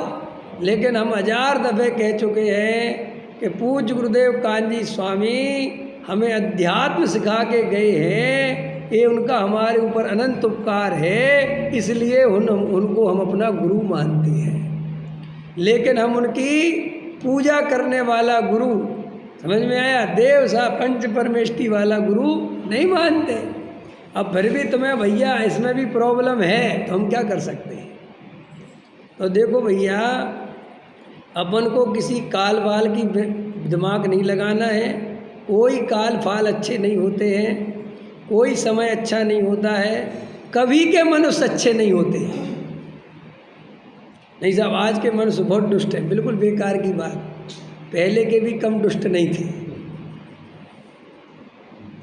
लेकिन हम 1000 दफ़े कह चुके हैं कि पूज्य गुरुदेव कांजी स्वामी हमें अध्यात्म सिखा के गए हैं। ये उनका हमारे ऊपर अनंत उपकार है, इसलिए उनको हम अपना गुरु मानते हैं। लेकिन हम उनकी पूजा करने वाला गुरु, समझ में आया, देव सा पंच परमेष्टि वाला गुरु नहीं मानते। अब फिर भी तुम्हें भैया इसमें भी प्रॉब्लम है तो हम क्या कर सकते हैं? तो देखो भैया, अपन को किसी काल वाल की दिमाग नहीं लगाना है। कोई काल फाल अच्छे नहीं होते हैं, कोई समय अच्छा नहीं होता है, कभी के मनुष्य अच्छे नहीं होते हैं। नहीं साहब, आज के मनुष्य बहुत दुष्ट है, बिल्कुल बेकार की बात। पहले के भी कम दुष्ट नहीं थे।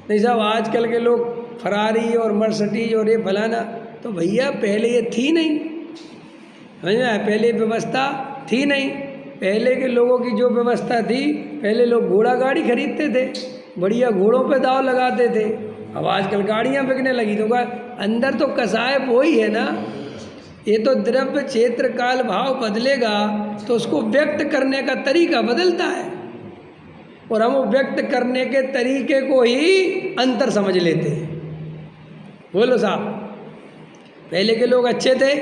नहीं साहब, आजकल के लोग फरारी और मर्सिडीज और ये फलाना, तो भैया पहले ये थी नहीं। समझ में आया? पहले व्यवस्था थी नहीं। पहले के लोगों की जो व्यवस्था थी, पहले लोग घोड़ा गाड़ी खरीदते थे, बढ़िया घोड़ों पे दाव लगाते थे। अब आजकल गाड़ियाँ बिकने लगी तो अंदर तो कसायब वही है ना। ये तो द्रव्य क्षेत्र काल भाव बदलेगा तो उसको व्यक्त करने का तरीका बदलता है, और हम व्यक्त करने के तरीके को ही अंतर समझ लेते हैं। बोलो साहब, पहले के लोग अच्छे थे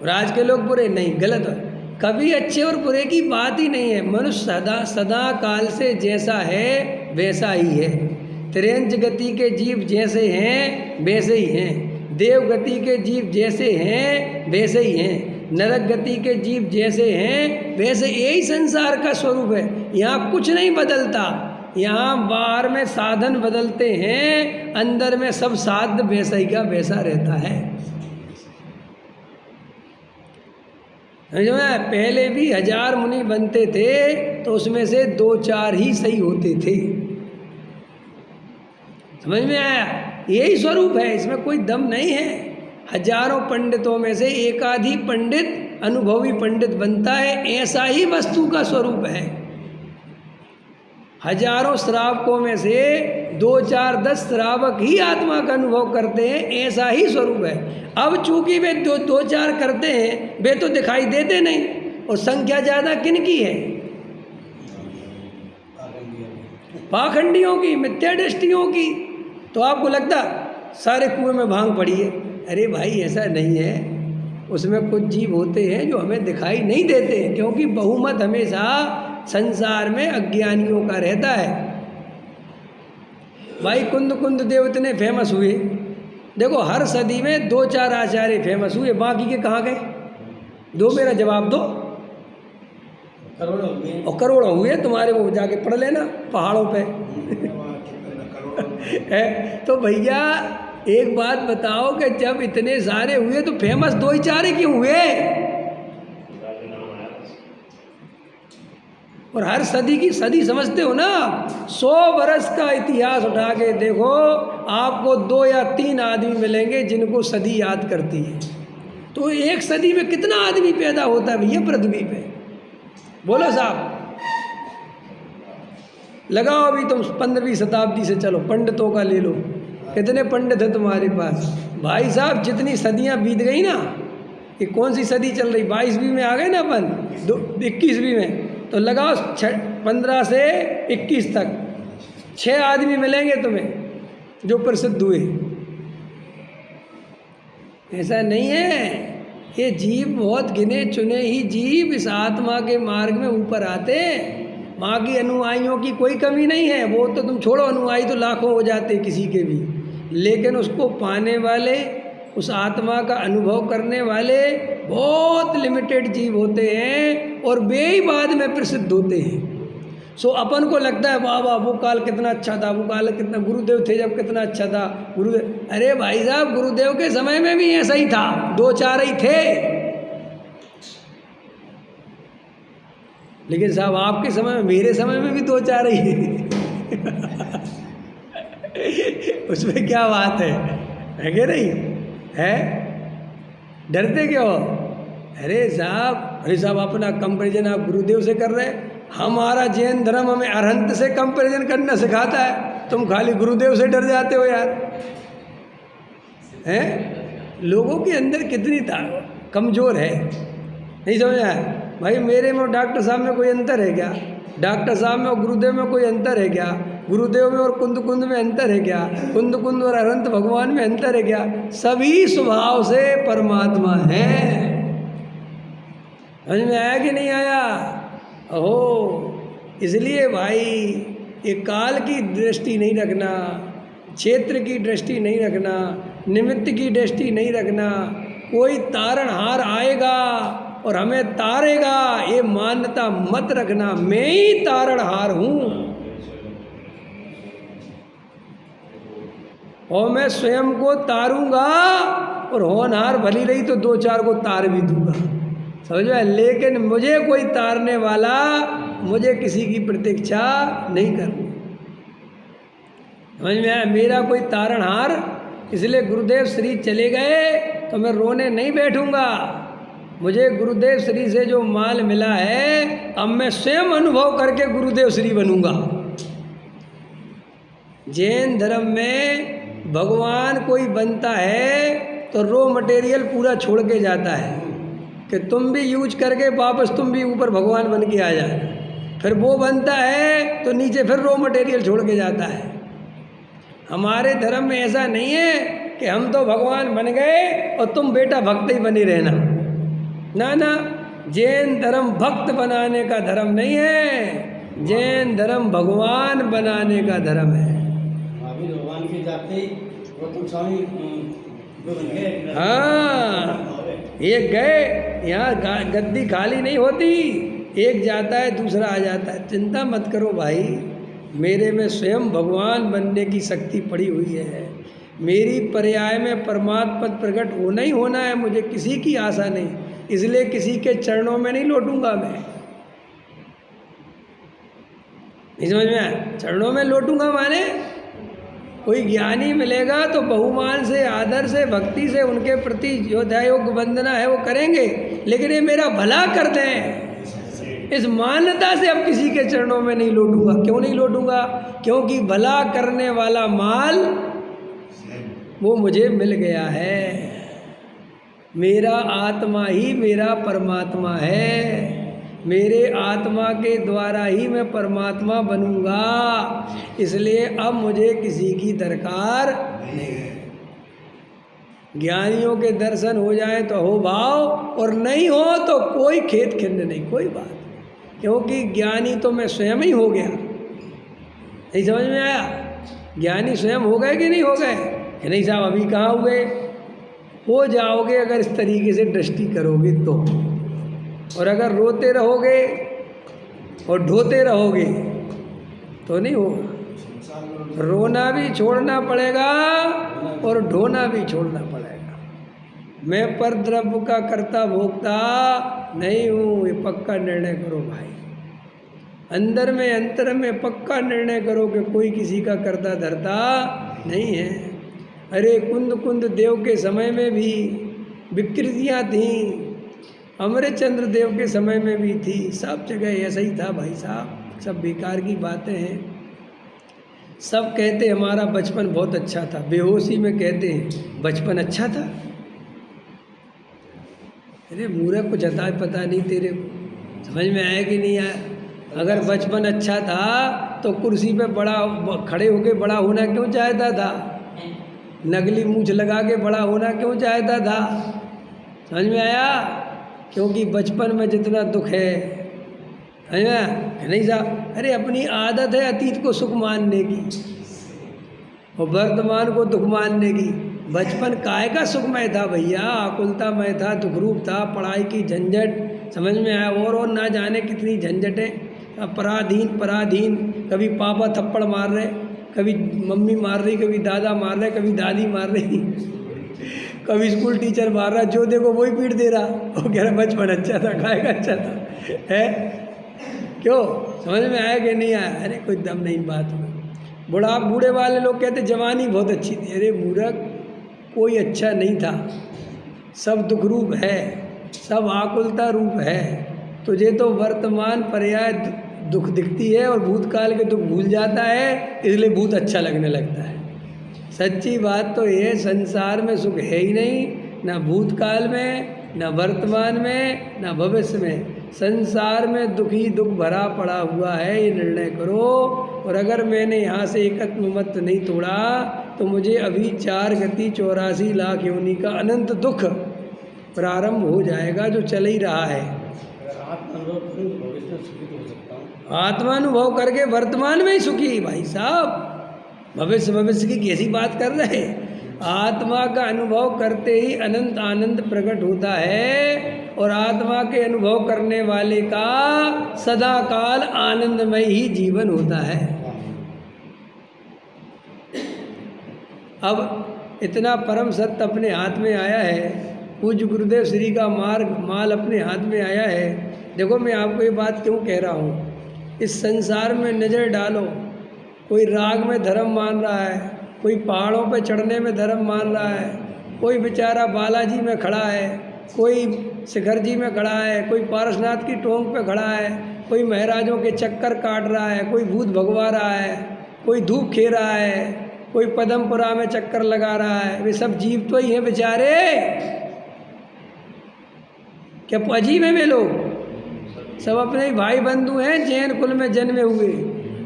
और आज के लोग बुरे? नहीं, गलत है। कभी अच्छे और बुरे की बात ही नहीं है। मनुष्य सदा काल से जैसा है वैसा ही है। त्रियंच गति के जीव जैसे हैं वैसे ही हैं, देव गति के जीव जैसे हैं वैसे ही हैं, नरक गति के जीव जैसे हैं वैसे, यही संसार का स्वरूप है। यहाँ कुछ नहीं बदलता। यहाँ बाहर में साधन बदलते हैं, अंदर में सब साध वैसा ही का वैसा रहता है। पहले भी 1000 मुनि बनते थे तो उसमें से 2-4 ही सही होते थे। समझ में आया? यही स्वरूप है, इसमें कोई दम नहीं है। हजारों पंडितों में से एक आधी पंडित अनुभवी पंडित बनता है, ऐसा ही वस्तु का स्वरूप है। हजारों श्रावकों में से 2-4-10 श्रावक ही आत्मा का अनुभव करते हैं, ऐसा ही स्वरूप है। अब चूंकि वे 2-4 करते हैं, वे तो दिखाई देते नहीं, और संख्या ज़्यादा किन की है? पाखंडियों की, मिथ्या दृष्टियों की। तो आपको लगता सारे कुएं में भांग पड़ी है? अरे भाई, ऐसा नहीं है। उसमें कुछ जीव होते हैं जो हमें दिखाई नहीं देते हैं, क्योंकि बहुमत हमेशा संसार में अज्ञानियों का रहता है। भाई कुंद देव इतने फेमस हुए, देखो हर सदी में 2-4 आचार्य फेमस हुए, बाकी के कहाँ गए? दो मेरा जवाब दो। करोड़ों हुए। तुम्हारे वो जाके पढ़ लेना पहाड़ों पे है। तो भैया एक बात बताओ कि जब इतने सारे हुए तो फेमस 2-4 क्यों हुए? और हर सदी की सदी समझते हो ना? 100 बरस का इतिहास उठा के देखो, आपको 2 या 3 आदमी मिलेंगे जिनको सदी याद करती है। तो एक सदी में कितना आदमी पैदा होता है भैया पृथ्वी पे? बोलो साहब, लगाओ अभी तुम 15वीं शताब्दी से चलो, पंडितों का ले लो, कितने पंडित हैं तुम्हारे पास? भाई साहब, जितनी सदियां बीत गई ना, ये कौन सी सदी चल रही? 22वीं में आ गए ना अपन, 21वीं में, तो लगाओ 15 से 21 तक 6 आदमी मिलेंगे तुम्हें जो प्रसिद्ध हुए। ऐसा नहीं है। ये जीव बहुत गिने चुने ही जीव इस आत्मा के मार्ग में ऊपर आते हैं। माँ की अनुयायियों की कोई कमी नहीं है, वो तो तुम छोड़ो, अनुयायी तो लाखों हो जाते किसी के भी, लेकिन उसको पाने वाले, उस आत्मा का अनुभव करने वाले बहुत लिमिटेड जीव होते हैं और वे ही बाद में प्रसिद्ध होते हैं। सो अपन को लगता है वाह वाह वो काल कितना अच्छा था, वो काल कितना, गुरुदेव थे जब कितना अच्छा था गुरुदेव। अरे भाई साहब, गुरुदेव के समय में भी ऐसा ही था, 2-4 ही थे। लेकिन साहब आपके समय में, मेरे समय में भी 2-4 ही है। उसमें क्या बात है कि नहीं है? डरते क्यों? अरे साहब अपना कंपैरिजन आप गुरुदेव से कर रहे हैं। हमारा जैन धर्म हमें अरहंत से कंपैरिजन करना सिखाता है, तुम खाली गुरुदेव से डर जाते हो यार। हैं? लोगों के अंदर कितनी कमज़ोर है, नहीं समझ आया? भाई मेरे में और डॉक्टर साहब में कोई अंतर है क्या? डॉक्टर साहब में और गुरुदेव में कोई अंतर है क्या? गुरुदेव में और कुंद कुंद में अंतर है क्या? कुंद कुंद और अनंत भगवान में अंतर है क्या? सभी स्वभाव से परमात्मा है। समझ में आया कि नहीं आया? ओहो, इसलिए भाई ये काल की दृष्टि नहीं रखना, क्षेत्र की दृष्टि नहीं रखना, निमित्त की दृष्टि नहीं रखना। कोई तारणहार आएगा और हमें तारेगा, ये मान्यता मत रखना। मैं ही तारणहार हूँ और मैं स्वयं को तारूंगा, और होनहार भली रही तो 2-4 को तार भी दूंगा, समझ में? लेकिन मुझे कोई तारने वाला, मुझे किसी की प्रतीक्षा नहीं करनी, समझ में आया? मेरा कोई तारणहार, इसलिए गुरुदेव श्री चले गए तो मैं रोने नहीं बैठूंगा। मुझे गुरुदेव श्री से जो माल मिला है, अब मैं स्वयं अनुभव करके गुरुदेव श्री बनूंगा। जैन धर्म में भगवान कोई बनता है तो रॉ मटेरियल पूरा छोड़ के जाता है कि तुम भी यूज करके वापस तुम भी ऊपर भगवान बन के आ जाए। फिर वो बनता है तो नीचे फिर रॉ मटेरियल छोड़ के जाता है। हमारे धर्म में ऐसा नहीं है कि हम तो भगवान बन गए और तुम बेटा भक्त ही बने रहना। ना ना, जैन धर्म भक्त बनाने का धर्म नहीं है, जैन धर्म भगवान बनाने का धर्म है। भगवान के जाते गौतम स्वामी बन गए। हाँ, एक गए, यहाँ गद्दी खाली नहीं होती, एक जाता है दूसरा आ जाता है। चिंता मत करो भाई, मेरे में स्वयं भगवान बनने की शक्ति पड़ी हुई है। मेरी पर्याय में परमात्मा प्रकट होना ही होना है, मुझे किसी की आशा नहीं, इसलिए किसी के चरणों में नहीं लौटूंगा मैं। नहीं समझ में आया? चरणों में लौटूंगा माने कोई ज्ञानी मिलेगा तो बहुमान से, आदर से, भक्ति से उनके प्रति जो दयायोग वंदना है वो करेंगे, लेकिन ये मेरा भला कर दें, इस मान्यता से अब किसी के चरणों में नहीं लौटूंगा। क्यों नहीं लौटूंगा? क्योंकि भला करने वाला माल वो मुझे मिल गया है। मेरा आत्मा ही मेरा परमात्मा है, मेरे आत्मा के द्वारा ही मैं परमात्मा बनूंगा, इसलिए अब मुझे किसी की दरकार नहीं है। ज्ञानियों के दर्शन हो जाए तो हो भाव, और नहीं हो तो कोई खेद खिन्न नहीं, कोई बात, क्योंकि ज्ञानी तो मैं स्वयं ही हो गया। नहीं समझ में आया? ज्ञानी स्वयं हो गए कि नहीं हो गए? कि नहीं साहब अभी कहाँ हुए? हो जाओगे अगर इस तरीके से दृष्टि करोगे तो। और अगर रोते रहोगे और ढोते रहोगे तो नहीं होगा। रोना भी छोड़ना पड़ेगा और ढोना भी छोड़ना पड़ेगा। मैं पर द्रव्य का कर्ता भोक्ता नहीं हूँ, ये पक्का निर्णय करो भाई। अंदर में अंतर में पक्का निर्णय करो कि कोई किसी का कर्ता धरता नहीं है। अरे कुंद कुंद देव के समय में भी विकृतियाँ थीं, अमरचंद्र देव के समय में भी थी, सब जगह ऐसा ही था भाई साहब। सब बेकार की बातें हैं। सब कहते हमारा बचपन बहुत अच्छा था, बेहोशी में कहते हैं बचपन अच्छा था। अरे मूर्ख, कुछ अता पता नहीं तेरे को, समझ में आया कि नहीं आया? अगर बचपन अच्छा था तो कुर्सी पे बड़ा खड़े होके बड़ा होना क्यों चाहता था? नकली मूछ लगा के बड़ा होना क्यों चाहता था? समझ में आया? क्योंकि बचपन में जितना दुख है ना, नहीं साहब? अरे अपनी आदत है अतीत को सुख मानने की और वर्तमान को दुख मानने की। बचपन काय का सुखमय था भैया, आकुलतामय था, दुखरूप था, पढ़ाई की झंझट समझ में आया, और ना जाने कितनी झंझटें, पराधीन पराधीन, कभी पापा थप्पड़ मार रहे, कभी मम्मी मार रही, कभी दादा मार रहे, कभी दादी मार रही, कभी स्कूल टीचर मार रहा, जो देखो वही पीट दे रहा, वो कह रहा बचपन अच्छा था, काय का अच्छा था है। क्यों, समझ में आया कि नहीं आया? अरे कोई दम नहीं बात में। बूढ़े वाले लोग कहते जवानी बहुत अच्छी थी, अरे मूर्ख, कोई अच्छा नहीं था, सब दुख रूप है, सब आकुलता रूप है। तुझे तो वर्तमान पर्याय दुख दिखती है और भूतकाल के दुख भूल जाता है, इसलिए भूत अच्छा लगने लगता है। सच्ची बात तो ये, संसार में सुख है ही नहीं, ना भूतकाल में, ना वर्तमान में, ना भविष्य में। संसार में दुख ही दुख भरा पड़ा हुआ है, ये निर्णय करो। और अगर मैंने यहाँ से एकत्व मत नहीं तोड़ा तो मुझे अभी 4 गति 84 लाख योनि का अनंत दुख प्रारंभ हो जाएगा, जो चल ही रहा है। आत्मानुभव करूं तो भविष्य में सुखी तो हो सकता हूँ। आत्मानुभव करके वर्तमान में ही सुखी भाई साहब, भविष्य की कैसी बात कर रहे। आत्मा का अनुभव करते ही अनंत आनंद प्रकट होता है, और आत्मा के अनुभव करने वाले का सदा काल आनंदमय ही जीवन होता है। अब इतना परम सत्य अपने हाथ में आया है, पूज्य गुरुदेव श्री का माल अपने हाथ में आया है। देखो मैं आपको ये बात क्यों कह रहा हूँ, इस संसार में नज़र डालो, कोई राग में धर्म मान रहा है, कोई पहाड़ों पे चढ़ने में धर्म मान रहा है, कोई बेचारा बालाजी में खड़ा है, कोई शिखर जी में खड़ा है, कोई पारसनाथ की टोंक पे खड़ा है, कोई महाराजों के चक्कर काट रहा है, कोई भूत भगवा रहा है, कोई धूप खे रहा है, कोई पदमपुरा में चक्कर लगा रहा है। वे सब जीव तो ही हैं बेचारे, क्या अजीब है वे लोग? सब अपने ही भाई बंधु हैं, जैन कुल में जन्मे हुए,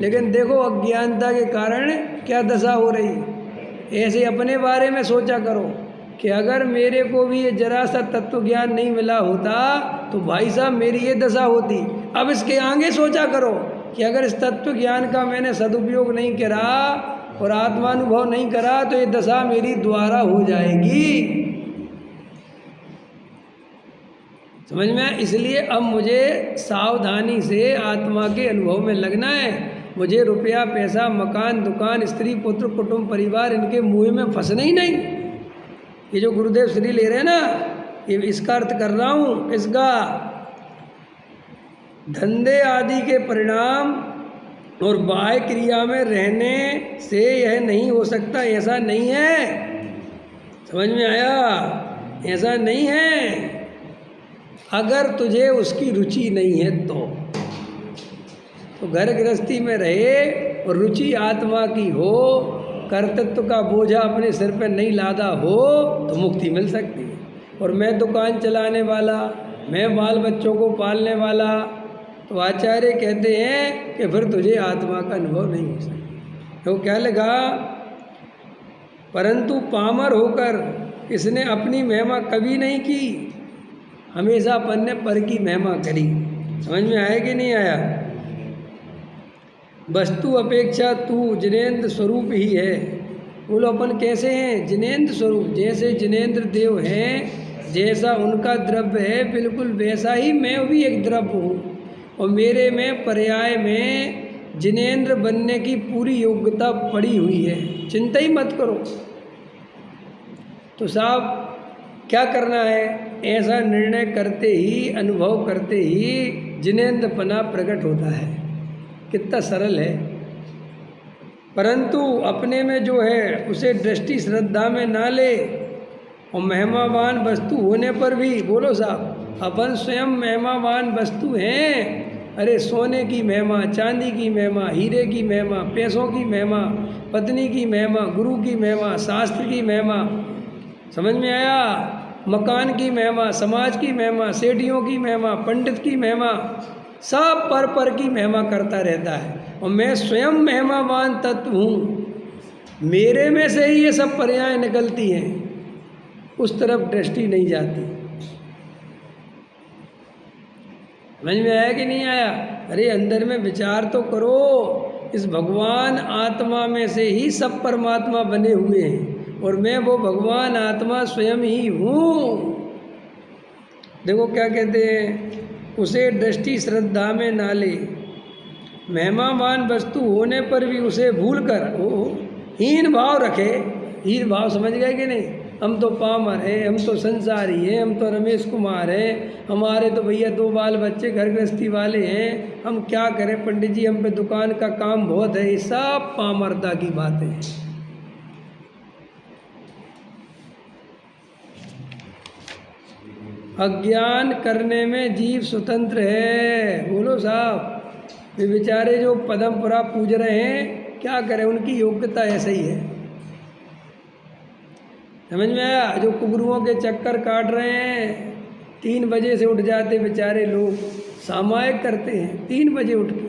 लेकिन देखो अज्ञानता के कारण क्या दशा हो रही। ऐसे अपने बारे में सोचा करो कि अगर मेरे को भी ये जरा सा तत्व ज्ञान नहीं मिला होता तो भाई साहब मेरी ये दशा होती। अब इसके आगे सोचा करो कि अगर इस तत्व ज्ञान का मैंने सदुपयोग नहीं करा और आत्मानुभव नहीं करा तो ये दशा मेरी द्वारा हो जाएगी। समझ में? इसलिए अब मुझे सावधानी से आत्मा के अनुभव में लगना है। मुझे रुपया पैसा मकान दुकान स्त्री पुत्र कुटुंब परिवार इनके मुँह में फंसना ही नहीं। ये जो गुरुदेव श्री ले रहे हैं ना, ये इसका अर्थ कर रहा हूँ, इसका धंधे आदि के परिणाम और बाह्य क्रिया में रहने से यह नहीं हो सकता, ऐसा नहीं है। समझ में आया? ऐसा नहीं है। अगर तुझे उसकी रुचि नहीं है तो घर गृहस्थी में रहे और रुचि आत्मा की हो, कर्तृत्व का बोझा अपने सिर पर नहीं लादा हो तो मुक्ति मिल सकती है। और मैं दुकान चलाने वाला, मैं बाल बच्चों को पालने वाला, तो आचार्य कहते हैं कि फिर तुझे आत्मा का अनुभव नहीं हो सकता। तो क्या लगा? परंतु पामर होकर इसने अपनी महिमा कभी नहीं की, हमेशा अपन ने पर की महिमा करी। समझ में आया कि नहीं आया? वस्तु अपेक्षा तू जिनेंद्र स्वरूप ही है। बोलो अपन कैसे हैं? जिनेंद्र स्वरूप। जैसे जिनेंद्र देव हैं, जैसा उनका द्रव्य है बिल्कुल वैसा ही मैं भी एक द्रव्य हूँ, और मेरे में पर्याय में जिनेंद्र बनने की पूरी योग्यता पड़ी हुई है। चिंता ही मत करो। तो साहब क्या करना है? ऐसा निर्णय करते ही, अनुभव करते ही जिनेंद्रपना प्रकट होता है। कितना सरल है। परंतु अपने में जो है उसे दृष्टि श्रद्धा में ना ले, और महिमावान वस्तु होने पर भी, बोलो साहब, अपन स्वयं महिमावान वस्तु हैं। अरे सोने की महिमा, चांदी की महिमा, हीरे की महिमा, पैसों की महिमा, पत्नी की महिमा, गुरु की महिमा, शास्त्र की महिमा, समझ में आया? मकान की महिमा, समाज की महिमा, सेठियों की महिमा, पंडित की महिमा, सब पर की महिमा करता रहता है। और मैं स्वयं महिमावान तत्व हूँ, मेरे में से ही ये सब पर्याय निकलती हैं, उस तरफ दृष्टि नहीं जाती। समझ में आया कि नहीं आया? अरे अंदर में विचार तो करो। इस भगवान आत्मा में से ही सब परमात्मा बने हुए हैं, और मैं वो भगवान आत्मा स्वयं ही हूँ। देखो क्या कहते हैं, उसे दृष्टि श्रद्धा में ना ले, महिमावान वस्तु होने पर भी उसे भूल कर वो हीन भाव रखे। हीन भाव समझ गए कि नहीं? हम तो पामर हैं, हम तो संसारी हैं, हम तो रमेश कुमार हैं, हमारे तो भैया 2 बाल बच्चे घर गृहस्थी वाले हैं, हम क्या करें पंडित जी, हम पे दुकान का काम बहुत है। ये सब पामरता की बातें हैं। अज्ञान करने में जीव स्वतंत्र है। बोलो साहब, वे बेचारे जो पदमपुरा पूज रहे हैं, क्या करें, उनकी योग्यता ऐसे ही है। समझ में आया? जो कुबरुओं के चक्कर काट रहे हैं, 3 बजे से उठ जाते बेचारे लोग, सामायिक करते हैं 3 बजे उठ के,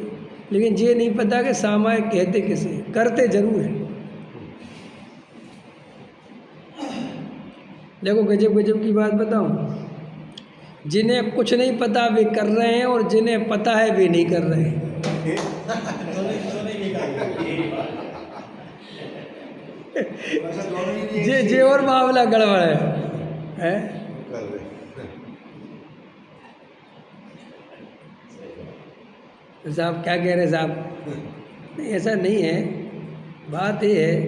लेकिन ये नहीं पता कि सामायिक कहते किसे, करते जरूर हैं। देखो गजब गजब की बात बताऊं, जिन्हें कुछ नहीं पता वे कर रहे हैं, और जिन्हें पता है वे नहीं कर रहे हैं। जे और मामला गड़बड़ है? साहब क्या कह रहे साहब? नहीं, ऐसा नहीं है। बात ये है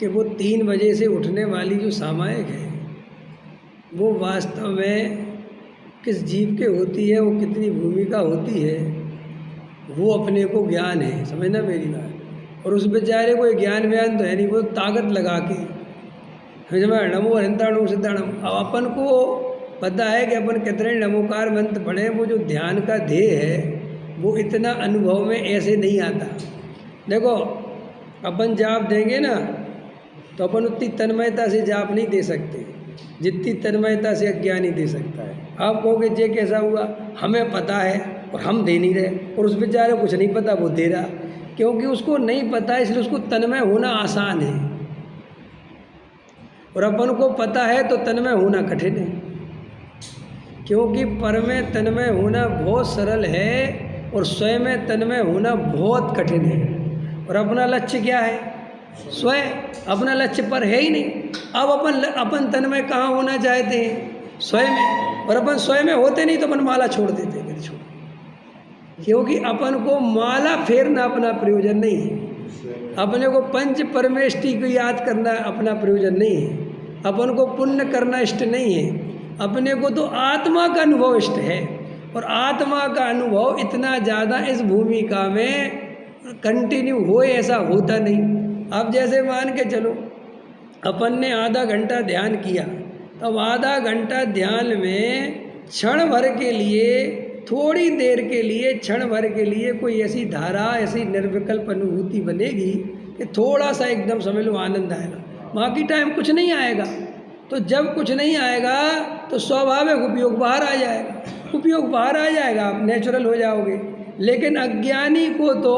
कि वो 3 बजे से उठने वाली जो सामायिक है, वो वास्तव में किस जीव के होती है, वो कितनी भूमिका होती है, वो अपने को ज्ञान है। समझना मेरी बात। और उस बेचारे को ज्ञान व्यान तो है नहीं, वो ताकत लगा के नमो हरिंताणु सिद्धाणम। अब अपन को पता है कि अपन कितने नमोकार मंत्र पढ़े, वो जो ध्यान का ध्येय है वो इतना अनुभव में ऐसे नहीं आता। देखो अपन जाप देंगे ना, तो अपन उतनी तन्मयता से जाप नहीं दे सकते जितनी तन्मयता से अज्ञानी दे सकता है। आप कहोगे जे कैसा हुआ, हमें पता है और हम दे नहीं रहे, और उस बेचारे को कुछ नहीं पता, वो दे रहा, क्योंकि उसको नहीं पता इसलिए उसको तन्मय होना आसान है, और अपन को पता है तो तन्मय होना कठिन है। क्योंकि पर में तन्मय होना बहुत सरल है और स्वयं में तन्मय होना बहुत कठिन है। और अपना लक्ष्य क्या है? स्वयं। अपना लक्ष्य पर है ही नहीं। अब अपन तन्मय कहाँ होना चाहते हैं? स्वयं में। और अपन स्वयं में होते नहीं तो अपन माला छोड़ देते हैं, छोड़, क्योंकि अपन को माला फेरना अपना प्रयोजन नहीं है। अपने को पंच परमेष्टि को याद करना अपना प्रयोजन नहीं है। अपन को पुण्य करना इष्ट नहीं है। अपने को तो आत्मा का अनुभव इष्ट है, और आत्मा का अनुभव इतना ज़्यादा इस भूमिका में कंटिन्यू हो ऐसा होता नहीं। अब जैसे मान के चलो अपन ने आधा घंटा ध्यान किया, तब आधा घंटा ध्यान में क्षण भर के लिए, थोड़ी देर के लिए, क्षण भर के लिए कोई ऐसी धारा, ऐसी निर्विकल्प अनुभूति बनेगी कि थोड़ा सा एकदम समझ लो आनंद आएगा। बाकी टाइम कुछ नहीं आएगा। तो जब कुछ नहीं आएगा तो स्वाभाविक उपयोग बाहर आ जाएगा, उपयोग बाहर आ जाएगा, आप नेचुरल हो जाओगे। लेकिन अज्ञानी को तो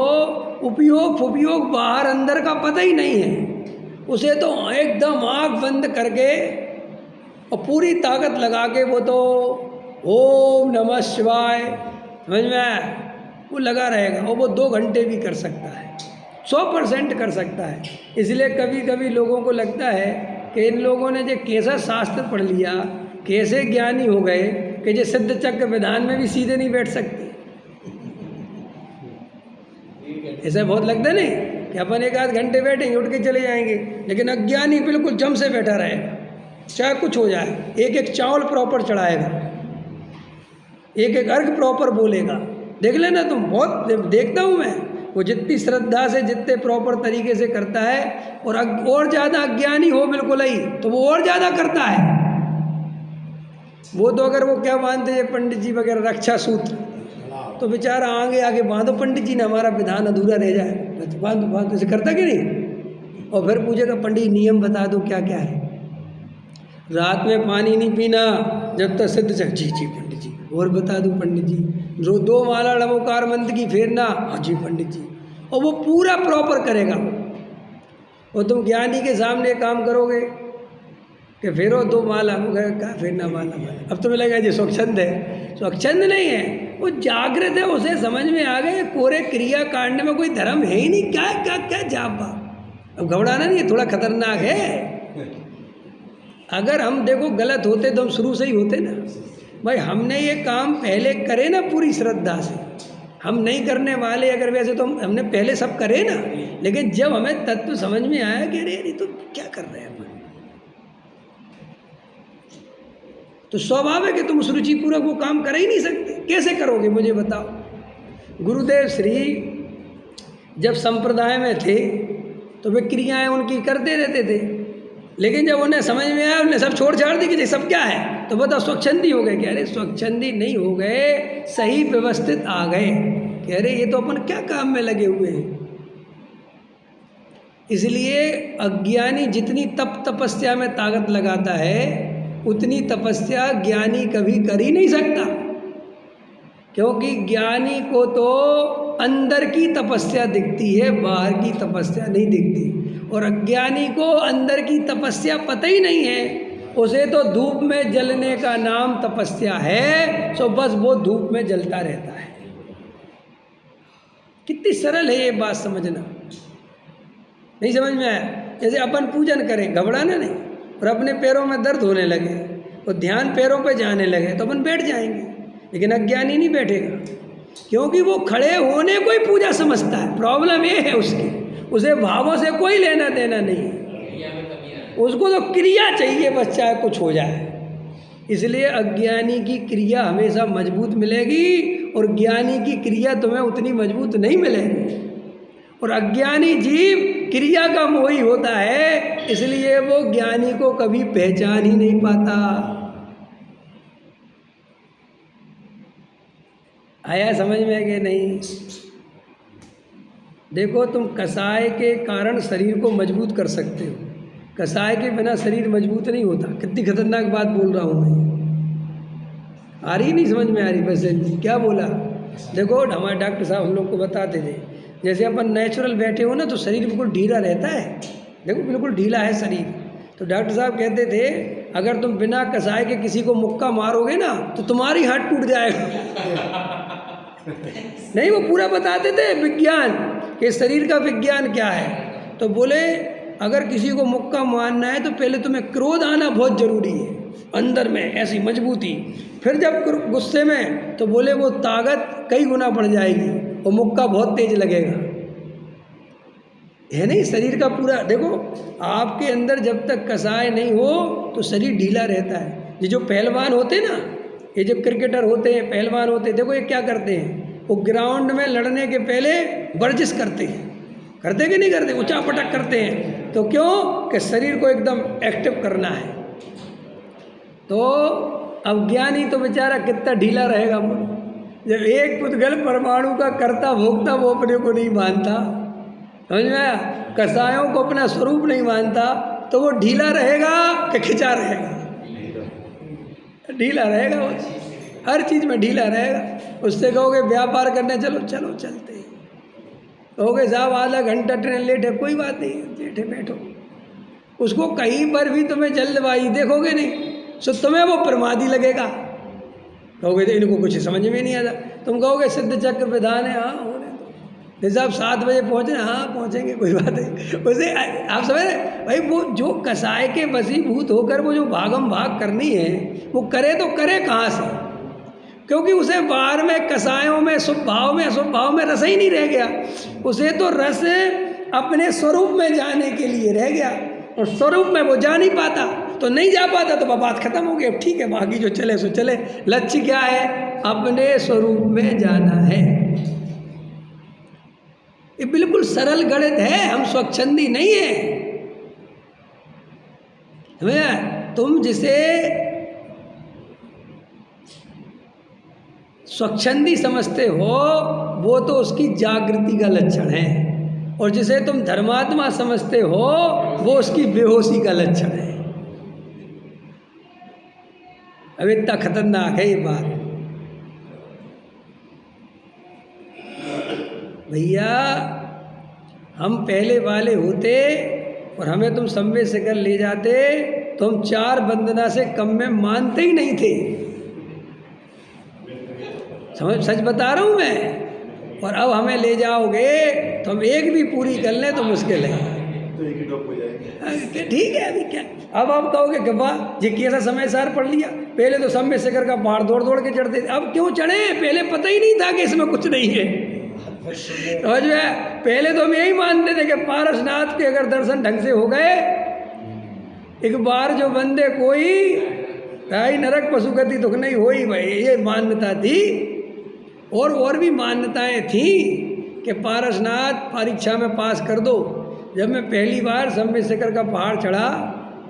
उपयोग बाहर अंदर का पता ही नहीं है। उसे तो एकदम आँख बंद करके और पूरी ताकत लगा के वो तो ओम नमः शिवाय, समझ में आया, वो लगा रहेगा, और वो 2 घंटे भी कर सकता है, 100% कर सकता है। इसलिए कभी कभी लोगों को लगता है कि इन लोगों ने जो कैसा शास्त्र पढ़ लिया, कैसे ज्ञानी हो गए कि जो सिद्ध चक्र विधान में भी सीधे नहीं बैठ सकते। ऐसा बहुत लगता है नहीं कि अपन 1-8 घंटे बैठेंगे, उठ के चले जाएंगे, लेकिन अज्ञानी बिल्कुल जम से बैठा रहेगा, चाहे कुछ हो जाए। एक चावल प्रॉपर चढ़ाएगा, एक अर्घ प्रॉपर बोलेगा। देख लेना तुम, बहुत देखता हूँ मैं, वो जितनी श्रद्धा से, जितने प्रॉपर तरीके से करता है, और ज़्यादा अज्ञानी हो बिल्कुल ही तो वो और ज़्यादा करता है। वो तो अगर वो क्या मानते हैं पंडित जी वगैरह रक्षा सूत्र, तो बेचारा आगे बांधो पंडित जी ने, हमारा विधान अधूरा रह जाए, बांधो ऐसे करता कि नहीं। और फिर पूछेगा पंडित जी नियम बता दो क्या क्या है। रात में पानी नहीं पीना जब तक सिद्ध चक्र, जी पंडित जी। और बता दूँ पंडित जी, 2 माला नमोकार मंत्र की फेरना, हाँ जी पंडित जी। और वो पूरा प्रॉपर करेगा। और तुम ज्ञानी के सामने काम करोगे कि फेरो 2 माला, क्या फेरना माला। अब तुम्हें लगेगा जी स्वच्छंद है, स्वच्छंद नहीं है, वो जागृत है, उसे समझ में आ गए कोरे क्रिया कांड में कोई धर्म है ही नहीं। क्या क्या क्या जापा, अब घबराना नहीं है, थोड़ा खतरनाक है। अगर हम देखो गलत होते तो हम शुरू से ही होते ना। भाई हमने ये काम पहले करे ना पूरी श्रद्धा से, हम नहीं करने वाले अगर वैसे तो हमने पहले सब करे ना, लेकिन जब हमें तत्व समझ में आया कि अरे ये तो क्या कर रहे हैं अपन, तो स्वाभाविक है तुम उस रुचिपूर्वक वो काम कर ही नहीं सकते। कैसे करोगे मुझे बताओ। गुरुदेव श्री जब संप्रदाय में थे तो वे क्रियाएं उनकी करते रहते थे, लेकिन जब उन्हें समझ में आया उन्हें सब छोड़ छाड़ दी कि ये सब क्या है, तो बताओ स्वच्छंदी हो गए। कह रहे स्वच्छंदी नहीं हो गए, सही व्यवस्थित आ गए। कह रहे ये तो अपन क्या काम में लगे हुए हैं। इसलिए अज्ञानी जितनी तपस्या में ताकत लगाता है उतनी तपस्या ज्ञानी कभी कर ही नहीं सकता, क्योंकि ज्ञानी को तो अंदर की तपस्या दिखती है, बाहर की तपस्या नहीं दिखती। और अज्ञानी को अंदर की तपस्या पता ही नहीं है, उसे तो धूप में जलने का नाम तपस्या है, सो बस वो धूप में जलता रहता है। कितनी सरल है ये बात, समझना नहीं समझ में आया। जैसे अपन पूजन करें, घबराना नहीं, और अपने पैरों में दर्द होने लगे और ध्यान पैरों पे जाने लगे तो अपन बैठ जाएंगे, लेकिन अज्ञानी नहीं बैठेगा, क्योंकि वो खड़े होने को ही पूजा समझता है। प्रॉब्लम ये है उसकी, उसे भावों से कोई लेना देना नहीं है, उसको तो क्रिया चाहिए बस, चाहे कुछ हो जाए। इसलिए अज्ञानी की क्रिया हमेशा मजबूत मिलेगी और ज्ञानी की क्रिया तुम्हें उतनी मजबूत नहीं मिलेगी। और अज्ञानी जीव क्रिया का मोही होता है, इसलिए वो ज्ञानी को कभी पहचान ही नहीं पाता। आया समझ में कि नहीं। देखो तुम कसाय के कारण शरीर को मजबूत कर सकते हो, कसाय के बिना शरीर मजबूत नहीं होता। कितनी खतरनाक बात बोल रहा हूँ मैं, आ रही नहीं समझ में आ रही। वैसे क्या बोला, देखो हमारे डॉक्टर साहब हम लोग को बताते थे, जैसे अपन नेचुरल बैठे हो ना तो शरीर बिल्कुल ढीला रहता है। देखो बिल्कुल ढीला है शरीर, तो डॉक्टर साहब कहते थे अगर तुम बिना कसाय के किसी को मुक्का मारोगे ना तो तुम्हारी हाथ टूट जाएगा। नहीं, वो पूरा बताते थे विज्ञान कि शरीर का विज्ञान क्या है। तो बोले अगर किसी को मुक्का मारना है तो पहले तुम्हें क्रोध आना बहुत ज़रूरी है, अंदर में ऐसी मजबूती। फिर जब गुस्से में तो बोले वो ताकत कई गुना बढ़ जाएगी और मुक्का बहुत तेज लगेगा। है नहीं, शरीर का पूरा देखो, आपके अंदर जब तक कसाय नहीं हो तो शरीर ढीला रहता है। ये जो पहलवान होते हैं ना, ये जो क्रिकेटर होते हैं, पहलवान होते हैं, देखो ये क्या करते हैं, वो ग्राउंड में लड़ने के पहले वर्जिश करते हैं, करते कि नहीं करते, ऊंचा पटक करते हैं। तो क्यों कि शरीर को एकदम एक्टिव करना है। तो अज्ञानी तो बेचारा कितना ढीला रहेगा। जब एक पुद्गल परमाणु का कर्ता भोक्ता वो अपने को नहीं मानता, समझ में आया, कसायों को अपना स्वरूप नहीं मानता, तो वो ढीला रहेगा कि खिंचा रहेगा, ढीला रहेगा, वो हर चीज़ में ढीला रहेगा। उससे कहोगे व्यापार करने चलो, चलो चलते हैं, कहोगे साहब आधा घंटा ट्रेन लेट है, कोई बात नहीं, लेटे बैठो। उसको कहीं पर भी तुम्हें जल्दबाजी देखोगे नहीं, सो तुम्हें वो प्रमादी लगेगा। कहोगे तो इनको कुछ समझ में नहीं आता। तुम कहोगे सिद्ध चक्र विधान है, हाँ हो रहे तो जैसे आप 7 बजे पहुँचे, हाँ पहुँचेंगे, कोई बात नहीं। उसे आप समझ रहे भाई, वो जो कसाय के वशीभूत होकर वो जो भागम भाग करनी है वो करे तो करे कहाँ से, क्योंकि उसे बाहर में कसायों में शुभ भाव में अशुभ भाव में रस ही नहीं रह गया। उसे तो रस अपने स्वरूप में जाने के लिए रह गया, और स्वरूप में वो जा नहीं पाता, तो नहीं जा पाता तो बात खत्म हो गई। अब ठीक है, बाकी जो चले सो चले। लक्ष्य क्या है, अपने स्वरूप में जाना है। ये बिल्कुल सरल गणित है, हम स्वच्छंदी नहीं है। तुम जिसे स्वच्छंदी समझते हो वो तो उसकी जागृति का लक्षण है, और जिसे तुम धर्मात्मा समझते हो वो उसकी बेहोशी का लक्षण है। अब इतना खतरनाक है ये बात भैया। हम पहले वाले होते और हमें तुम संवेद से कर ले जाते तो हम 4 वंदना से कम में मानते ही नहीं थे। समझ, सच बता रहा हूँ मैं। और अब हमें ले जाओगे तो हम एक भी पूरी कर लें तो मुश्किल है। तो एक ही टॉप हो जाएंगे। ठीक है, अभी क्या। अब आप कहोगे कि वाह ये कैसा समय सार पढ़ लिया, पहले तो सम्य शिखर का पहाड़ दौड़ दौड़ के चढ़ते थे, अब क्यों चढ़े? पहले पता ही नहीं था कि इसमें कुछ नहीं है। समझ में? पहले तो हम यही मानते थे कि पारसनाथ के अगर दर्शन ढंग से हो गए, एक बार जो बंदे कोई भाई नरक पशुगति दुख नहीं होई भाई, ये मान्यता थी। और भी मान्यताएं थी कि पारसनाथ परीक्षा में पास कर दो। जब मैं पहली बार सम्य शिखर का पहाड़ चढ़ा,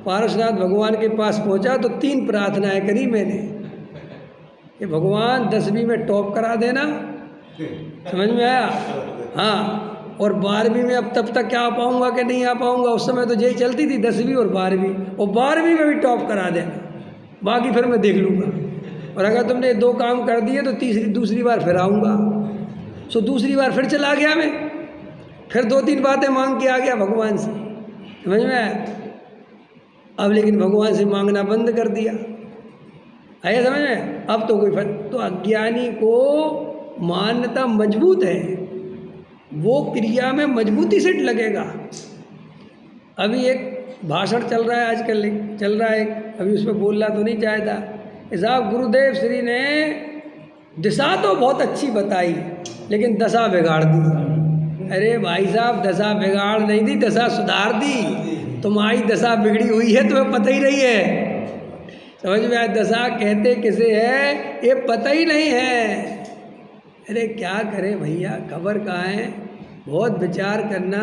पारसनाथ भगवान के पास पहुंचा तो 3 प्रार्थनाएं करी मैंने कि भगवान 10वीं में टॉप करा देना। समझ में आया? हाँ। और 12वीं में अब तब तक क्या आ पाऊँगा कि नहीं आ पाऊँगा, उस समय तो यही चलती थी 10वीं और 12वीं, और 12वीं में भी टॉप करा देना, बाकी फिर मैं देख लूँगा। और अगर तुमने 2 काम कर दिए तो दूसरी बार फिर आऊँगा। सो दूसरी बार फिर चला गया मैं, फिर 2-3 बातें मांग के आ गया भगवान से। समझ में आया? अब लेकिन भगवान से मांगना बंद कर दिया। आया समझ में? अब तो कोई तो अज्ञानी को मान्यता मजबूत है, वो क्रिया में मजबूती से लगेगा। अभी एक भाषण चल रहा है आजकल, चल रहा है, अभी उसमें बोलना तो नहीं चाहता। साहब गुरुदेव श्री ने दिशा तो बहुत अच्छी बताई लेकिन दशा बिगाड़ दी। अरे भाई साहब, दशा बिगाड़ नहीं दी, दशा सुधार दी। तुम्हारी दशा बिगड़ी हुई है, तुम्हें पता ही नहीं है। समझ में आया? दशा कहते किसे है ये पता ही नहीं है। अरे क्या करें भैया, खबर कहाँ है? बहुत विचार करना,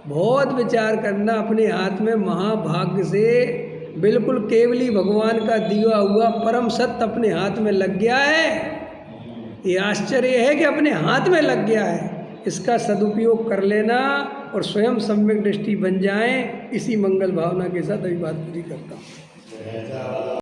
बहुत विचार करना। अपने हाथ में महाभाग्य से बिल्कुल केवली भगवान का दिया हुआ परम सत्य अपने हाथ में लग गया है। ये आश्चर्य है कि अपने हाथ में लग गया है। इसका सदुपयोग कर लेना और स्वयं सम्यक दृष्टि बन जाए। इसी मंगल भावना के साथ अभी बात पूरी करता हूँ।